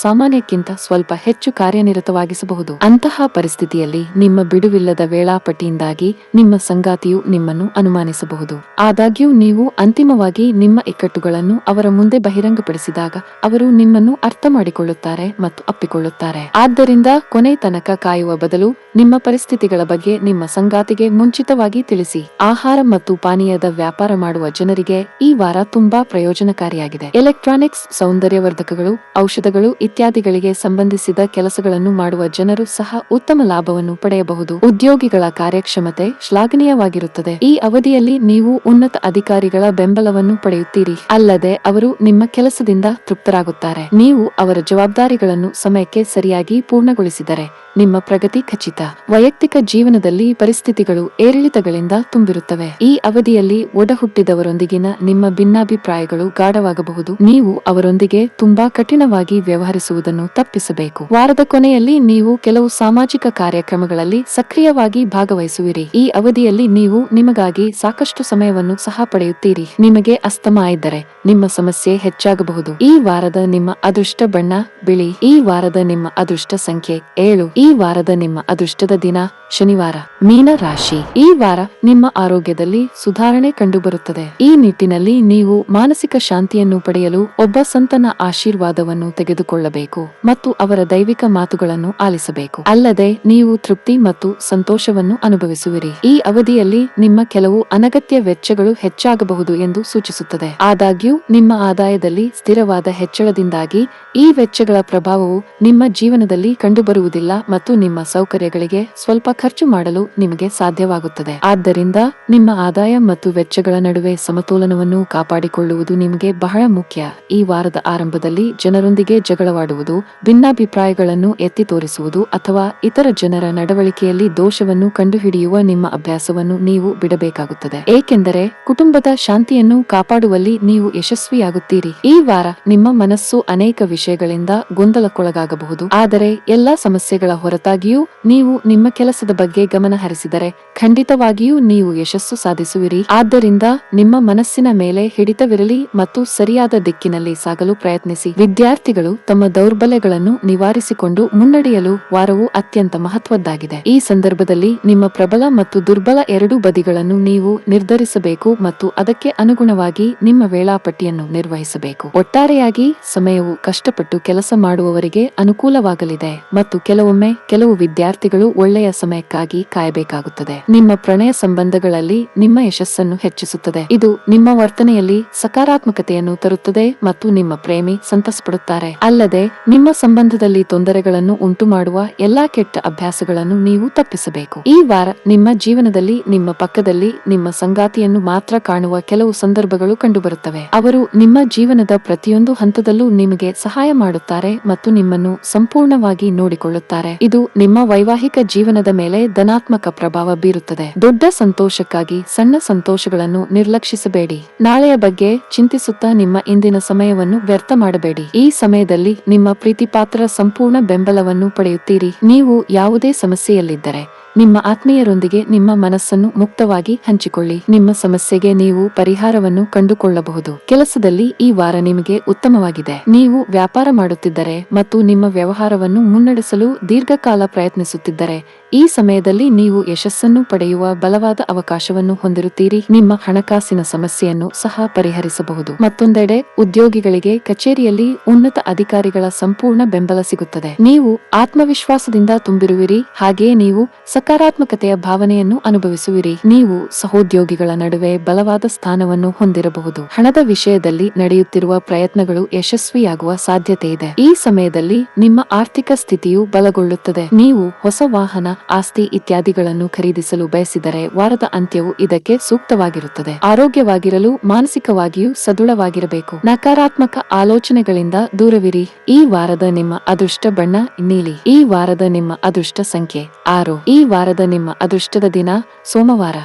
ಸಾಮಾನ್ಯಕ್ಕಿಂತ ಸ್ವಲ್ಪ ಹೆಚ್ಚು ಕಾರ್ಯನಿರತವಾಗಿಸಬಹುದು. ಅಂತಹ ಪರಿಸ್ಥಿತಿಯಲ್ಲಿ ನಿಮ್ಮ ಬಿಡುವಿಲ್ಲದ ವೇಳಾಪಟ್ಟಿಯಿಂದಾಗಿ ನಿಮ್ಮ ಸಂಗಾತಿಯು ನಿಮ್ಮನ್ನು ಅನುಮಾನಿಸಬಹುದು. ಆದಾಗ್ಯೂ ನೀವು ನೀವು ಅಂತಿಮವಾಗಿ ನಿಮ್ಮ ಇಕ್ಕಟ್ಟುಗಳನ್ನು ಅವರ ಮುಂದೆ ಬಹಿರಂಗಪಡಿಸಿದಾಗ ಅವರು ನಿಮ್ಮನ್ನು ಅರ್ಥ ಮಾಡಿಕೊಳ್ಳುತ್ತಾರೆ ಮತ್ತು ಅಪ್ಪಿಕೊಳ್ಳುತ್ತಾರೆ. ಆದ್ದರಿಂದ ಕೊನೆ ತನಕ ಕಾಯುವ ಬದಲು ನಿಮ್ಮ ಪರಿಸ್ಥಿತಿಗಳ ಬಗ್ಗೆ ನಿಮ್ಮ ಸಂಗಾತಿಗೆ ಮುಂಚಿತವಾಗಿ ತಿಳಿಸಿ. ಆಹಾರ ಮತ್ತು ಪಾನೀಯದ ವ್ಯಾಪಾರ ಮಾಡುವ ಜನರಿಗೆ ಈ ವಾರ ತುಂಬಾ ಪ್ರಯೋಜನಕಾರಿಯಾಗಿದೆ. ಎಲೆಕ್ಟ್ರಾನಿಕ್ಸ್, ಸೌಂದರ್ಯವರ್ಧಕಗಳು, ಔಷಧಗಳು ಇತ್ಯಾದಿಗಳಿಗೆ ಸಂಬಂಧಿಸಿದ ಕೆಲಸಗಳನ್ನು ಮಾಡುವ ಜನರು ಸಹ ಉತ್ತಮ ಲಾಭವನ್ನು ಪಡೆಯಬಹುದು. ಉದ್ಯೋಗಿಗಳ ಕಾರ್ಯಕ್ಷಮತೆ ಶ್ಲಾಘನೀಯವಾಗಿರುತ್ತದೆ. ಈ ಅವಧಿಯಲ್ಲಿ ನೀವು ಉನ್ನತ ಅಧಿಕಾರಿಗಳ ಬೆಂಬಲವನ್ನು ಪಡೆಯುತ್ತೀರಿ, ಅಲ್ಲದೆ ಅವರು ನಿಮ್ಮ ಕೆಲಸದಿಂದ ತೃಪ್ತರಾಗುತ್ತಾರೆ. ನೀವು ಅವರ ಜವಾಬ್ದಾರಿಗಳನ್ನು ಸಮಯಕ್ಕೆ ಸರಿಯಾಗಿ ಪೂರ್ಣಗೊಳಿಸಿದರೆ ನಿಮ್ಮ ಪ್ರಗತಿ ಖಚಿತ. ವೈಯಕ್ತಿಕ ಜೀವನದಲ್ಲಿ ಪರಿಸ್ಥಿತಿಗಳು ಏರಿಳಿತಗಳಿಂದ ತುಂಬಿರುತ್ತವೆ. ಈ ಅವಧಿಯಲ್ಲಿ ಒಡಹುಟ್ಟಿದವರೊಂದಿಗಿನ ನಿಮ್ಮ ಭಿನ್ನಾಭಿಪ್ರಾಯಗಳು ಗಾಢವಾಗಬಹುದು. ನೀವು ಅವರೊಂದಿಗೆ ತುಂಬಾ ಕಠಿಣವಾಗಿ ವ್ಯವಹರಿಸುವುದನ್ನು ತಪ್ಪಿಸಬೇಕು. ವಾರದ ಕೊನೆಯಲ್ಲಿ ನೀವು ಕೆಲವು ಸಾಮಾಜಿಕ ಕಾರ್ಯಕ್ರಮಗಳಲ್ಲಿ ಸಕ್ರಿಯವಾಗಿ ಭಾಗವಹಿಸುವಿರಿ. ಈ ಅವಧಿಯಲ್ಲಿ ನೀವು ನಿಮಗಾಗಿ ಸಾಕಷ್ಟು ಸಮಯವನ್ನು ಸಹ ಪಡೆಯುತ್ತೀರಿ. ನಿಮಗೆ ಅಸ್ತಮಾ ಇದ್ದರೆ ನಿಮ್ಮ ಸಮಸ್ಯೆ ಹೆಚ್ಚಾಗಬಹುದು. ಈ ವಾರದ ನಿಮ್ಮ ಅದೃಷ್ಟ ಬಣ್ಣ ಬಿಳಿ. ಈ ವಾರದ ನಿಮ್ಮ ಅದೃಷ್ಟ ಸಂಖ್ಯೆ 7. ಈ ವಾರದ ನಿಮ್ಮ ಅದೃಷ್ಟದ ದಿನ ಶನಿವಾರ. ಮೀನ ರಾಶಿ. ಈ ವಾರ ನಿಮ್ಮ ಆರೋಗ್ಯದಲ್ಲಿ ಸುಧಾರಣೆ ಕಂಡುಬರುತ್ತದೆ. ಈ ನಿಟ್ಟಿನಲ್ಲಿ ನೀವು ಮಾನಸಿಕ ಶಾಂತಿಯನ್ನು ಪಡೆಯಲು ಒಬ್ಬ ಸಂತನ ಆಶೀರ್ವಾದವನ್ನು ತೆಗೆದುಕೊಳ್ಳಬೇಕು ಮತ್ತು ಅವರ ದೈವಿಕ ಮಾತುಗಳನ್ನು ಆಲಿಸಬೇಕು. ಅಲ್ಲದೆ ನೀವು ತೃಪ್ತಿ ಮತ್ತು ಸಂತೋಷವನ್ನು ಅನುಭವಿಸುವಿರಿ. ಈ ಅವಧಿಯಲ್ಲಿ ನಿಮ್ಮ ಕೆಲವು ಅನಗತ್ಯ ವೆಚ್ಚಗಳು ಹೆಚ್ಚಾಗಬಹುದು ಎಂದು ಸೂಚಿಸುತ್ತದೆ. ಆದಾಗ್ಯೂ ನಿಮ್ಮ ಆದಾಯದಲ್ಲಿ ಸ್ಥಿರವಾದ ಹೆಚ್ಚಳದಿಂದಾಗಿ ಈ ವೆಚ್ಚಗಳ ಪ್ರಭಾವವು ನಿಮ್ಮ ಜೀವನದಲ್ಲಿ ಕಂಡುಬರುವುದಿಲ್ಲ ಮತ್ತು ನಿಮ್ಮ ಸೌಕರ್ಯಗಳಿಗೆ ಸ್ವಲ್ಪ ಖರ್ಚು ಮಾಡಲು ನಿಮಗೆ ಸಾಧ್ಯವಾಗುತ್ತದೆ. ಆದ್ದರಿಂದ ನಿಮ್ಮ ಆದಾಯ ಮತ್ತು ವೆಚ್ಚಗಳ ನಡುವೆ ಸಮತೋಲನವನ್ನು ಕಾಪಾಡಿಕೊಳ್ಳುವುದು ನಿಮಗೆ ಬಹಳ ಮುಖ್ಯ. ಈ ವಾರದ ಆರಂಭದಲ್ಲಿ ಜನರೊಂದಿಗೆ ಜಗಳವಾಡುವುದು, ಭಿನ್ನಾಭಿಪ್ರಾಯಗಳನ್ನು ಎತ್ತಿ ತೋರಿಸುವುದು ಅಥವಾ ಇತರ ಜನರ ನಡವಳಿಕೆಯಲ್ಲಿ ದೋಷವನ್ನು ಕಂಡುಹಿಡಿಯುವ ನಿಮ್ಮ ಅಭ್ಯಾಸವನ್ನು ನೀವು ಬಿಡಬೇಕಾಗುತ್ತದೆ, ಏಕೆಂದರೆ ಕುಟುಂಬದ ಶಾಂತಿಯನ್ನು ಕಾಪಾಡುವಲ್ಲಿ ನೀವು ಯಶಸ್ವಿಯಾಗುತ್ತೀರಿ. ಈ ವಾರ ನಿಮ್ಮ ಮನಸ್ಸು ಅನೇಕ ವಿಷಯಗಳಿಂದ ಗೊಂದಲಕ್ಕೊಳಗಾಗಬಹುದು, ಆದರೆ ಎಲ್ಲಾ ಸಮಸ್ಯೆಗಳ ಹೊರತಾಗಿಯೂ ನೀವು ನಿಮ್ಮ ಕೆಲಸದ ಬಗ್ಗೆ ಗಮನ ಹರಿಸಿದರೆ ಖಂಡಿತವಾಗಿಯೂ ನೀವು ಯಶಸ್ಸು ಸಾಧಿಸುವಿರಿ. ಆದ್ದರಿಂದ ನಿಮ್ಮ ಮನಸ್ಸಿನ ಮೇಲೆ ಹಿಡಿತವಿರಲಿ ಮತ್ತು ಸರಿಯಾದ ದಿಕ್ಕಿನಲ್ಲಿ ಸಾಗಲು ಪ್ರಯತ್ನಿಸಿ. ವಿದ್ಯಾರ್ಥಿಗಳು ತಮ್ಮ ದೌರ್ಬಲ್ಯಗಳನ್ನು ನಿವಾರಿಸಿಕೊಂಡು ಮುನ್ನಡೆಯಲು ವಾರವು ಅತ್ಯಂತ ಮಹತ್ವದ್ದಾಗಿದೆ. ಈ ಸಂದರ್ಭದಲ್ಲಿ ನಿಮ್ಮ ಪ್ರಬಲ ಮತ್ತು ದುರ್ಬಲ ಎರಡೂ ಬದಿಗಳನ್ನು ನೀವು ನಿರ್ಧರಿಸಬೇಕು ಮತ್ತು ಅದಕ್ಕೆ ಅನುಗುಣವಾಗಿ ನಿಮ್ಮ ವೇಳಾಪಟ್ಟಿಯನ್ನು ನಿರ್ವಹಿಸಬೇಕು. ಒಟ್ಟಾರೆಯಾಗಿ ಸಮಯವು ಕಷ್ಟಪಟ್ಟು ಕೆಲಸ ಮಾಡುವವರಿಗೆ ಅನುಕೂಲವಾಗಲಿದೆ ಮತ್ತು ಕೆಲವೊಮ್ಮೆ ಕೆಲವು ವಿದ್ಯಾರ್ಥಿಗಳು ಒಳ್ಳೆಯ ಸಮಯಕ್ಕಾಗಿ ಕಾಯಬೇಕಾಗುತ್ತದೆ. ನಿಮ್ಮ ಪ್ರಣಯ ಸಂಬಂಧಗಳಲ್ಲಿ ನಿಮ್ಮ ಯಶಸ್ಸನ್ನು ಹೆಚ್ಚಿಸುತ್ತದೆ. ಇದು ನಿಮ್ಮ ವರ್ತನೆಯಲ್ಲಿ ಸಕಾರಾತ್ಮಕತೆಯನ್ನು ತರುತ್ತದೆ ಮತ್ತು ನಿಮ್ಮ ಪ್ರೇಮಿ ಸಂತಸಪಡುತ್ತಾರೆ. ಅಲ್ಲದೆ ನಿಮ್ಮ ಸಂಬಂಧದಲ್ಲಿ ತೊಂದರೆಗಳನ್ನು ಉಂಟುಮಾಡುವ ಎಲ್ಲಾ ಕೆಟ್ಟ ಅಭ್ಯಾಸಗಳನ್ನು ನೀವು ತಪ್ಪಿಸಬೇಕು. ಈ ವಾರ ನಿಮ್ಮ ಜೀವನದಲ್ಲಿ ನಿಮ್ಮ ಪಕ್ಕದಲ್ಲಿ ನಿಮ್ಮ ಸಂಗಾತಿಯನ್ನು ಮಾತ್ರ ಕಾಣುವ ಕೆಲವು ಸಂದರ್ಭಗಳು ಕಂಡುಬರುತ್ತವೆ. ಅವರು ನಿಮ್ಮ ಜೀವನದ ಪ್ರತಿಯೊಂದು ಹಂತದಲ್ಲೂ ನಿಮಗೆ ಸಹಾಯ ಮಾಡುತ್ತಾರೆ ಮತ್ತು ನಿಮ್ಮನ್ನು ಸಂಪೂರ್ಣವಾಗಿ ನೋಡಿಕೊಳ್ಳುತ್ತಾರೆ. ಇದು ನಿಮ್ಮ ವೈವಾಹಿಕ ಜೀವನದ ಮೇಲೆ ಧನಾತ್ಮಕ ಪ್ರಭಾವ ಬೀರುತ್ತದೆ. ದೊಡ್ಡ ಸಂತೋಷಕ್ಕಾಗಿ ಸಣ್ಣ ಸಂತೋಷಗಳನ್ನು ನಿರ್ಲಕ್ಷಿಸಬೇಡಿ. ನಾಳೆಯ ಬಗ್ಗೆ ಚಿಂತಿಸುತ್ತಾ ನಿಮ್ಮ ಇಂದಿನ ಸಮಯವನ್ನು ವ್ಯರ್ಥ ಮಾಡಬೇಡಿ. ಈ ಸಮಯದಲ್ಲಿ ನಿಮ್ಮ ಪ್ರೀತಿಪಾತ್ರರ ಸಂಪೂರ್ಣ ಬೆಂಬಲವನ್ನು ಪಡೆಯುತ್ತೀರಿ. ನೀವು ಯಾವುದೇ ಸಮಸ್ಯೆಯಲ್ಲಿದ್ದರೆ ನಿಮ್ಮ ಆತ್ಮೀಯರೊಂದಿಗೆ ನಿಮ್ಮ ಮನಸ್ಸನ್ನು ಮುಕ್ತವಾಗಿ ಹಂಚಿಕೊಳ್ಳಿ. ನಿಮ್ಮ ಸಮಸ್ಯೆಗೆ ನೀವು ಪರಿಹಾರವನ್ನು ಕಂಡುಕೊಳ್ಳಬಹುದು. ಕೆಲಸದಲ್ಲಿ ಈ ವಾರ ನಿಮಗೆ ಉತ್ತಮವಾಗಿದೆ. ನೀವು ವ್ಯಾಪಾರ ಮಾಡುತ್ತಿದ್ದರೆ ಮತ್ತು ನಿಮ್ಮ ವ್ಯವಹಾರವನ್ನು ಮುನ್ನಡೆಸಲು ದೀರ್ಘಕಾಲ ಪ್ರಯತ್ನಿಸುತ್ತಿದ್ದರೆ ಈ ಸಮಯದಲ್ಲಿ ನೀವು ಯಶಸ್ಸನ್ನು ಪಡೆಯುವ ಬಲವಾದ ಅವಕಾಶವನ್ನು ಹೊಂದಿರುತ್ತೀರಿ. ನಿಮ್ಮ ಹಣಕಾಸಿನ ಸಮಸ್ಯೆಯನ್ನು ಸಹ ಪರಿಹರಿಸಬಹುದು. ಮತ್ತೊಂದೆಡೆ ಉದ್ಯೋಗಿಗಳಿಗೆ ಕಚೇರಿಯಲ್ಲಿ ಉನ್ನತ ಅಧಿಕಾರಿಗಳ ಸಂಪೂರ್ಣ ಬೆಂಬಲ ಸಿಗುತ್ತದೆ. ನೀವು ಆತ್ಮವಿಶ್ವಾಸದಿಂದ ತುಂಬಿರುವಿರಿ, ಹಾಗೆಯೇ ನೀವು ಸಕಾರಾತ್ಮಕತೆಯ ಭಾವನೆಯನ್ನು ಅನುಭವಿಸುವಿರಿ. ನೀವು ಸಹೋದ್ಯೋಗಿಗಳ ನಡುವೆ ಬಲವಾದ ಸ್ಥಾನವನ್ನು ಹೊಂದಿರಬಹುದು. ಹಣದ ವಿಷಯದಲ್ಲಿ ನಡೆಯುತ್ತಿರುವ ಪ್ರಯತ್ನಗಳು ಯಶಸ್ವಿಯಾಗುವ ಸಾಧ್ಯತೆ ಇದೆ. ಈ ಸಮಯದಲ್ಲಿ ನಿಮ್ಮ ಆರ್ಥಿಕ ಸ್ಥಿತಿಯು ಬಲಗೊಳ್ಳುತ್ತದೆ. ನೀವು ಹೊಸ ವಾಹನ, ಆಸ್ತಿ ಇತ್ಯಾದಿಗಳನ್ನು ಖರೀದಿಸಲು ಬಯಸಿದರೆ ವಾರದ ಅಂತ್ಯವು ಇದಕ್ಕೆ ಸೂಕ್ತವಾಗಿರುತ್ತದೆ. ಆರೋಗ್ಯವಾಗಿರಲು ಮಾನಸಿಕವಾಗಿಯೂ ಸದೃಢವಾಗಿರಬೇಕು. ನಕಾರಾತ್ಮಕ ಆಲೋಚನೆಗಳಿಂದ ದೂರವಿರಿ. ಈ ವಾರದ ನಿಮ್ಮ ಅದೃಷ್ಟ ಬಣ್ಣ ನೀಲಿ. ಈ ವಾರದ ನಿಮ್ಮ ಅದೃಷ್ಟ ಸಂಖ್ಯೆ 6. ಈ ವಾರದ ನಿಮ್ಮ ಅದೃಷ್ಟದ ದಿನ ಸೋಮವಾರ.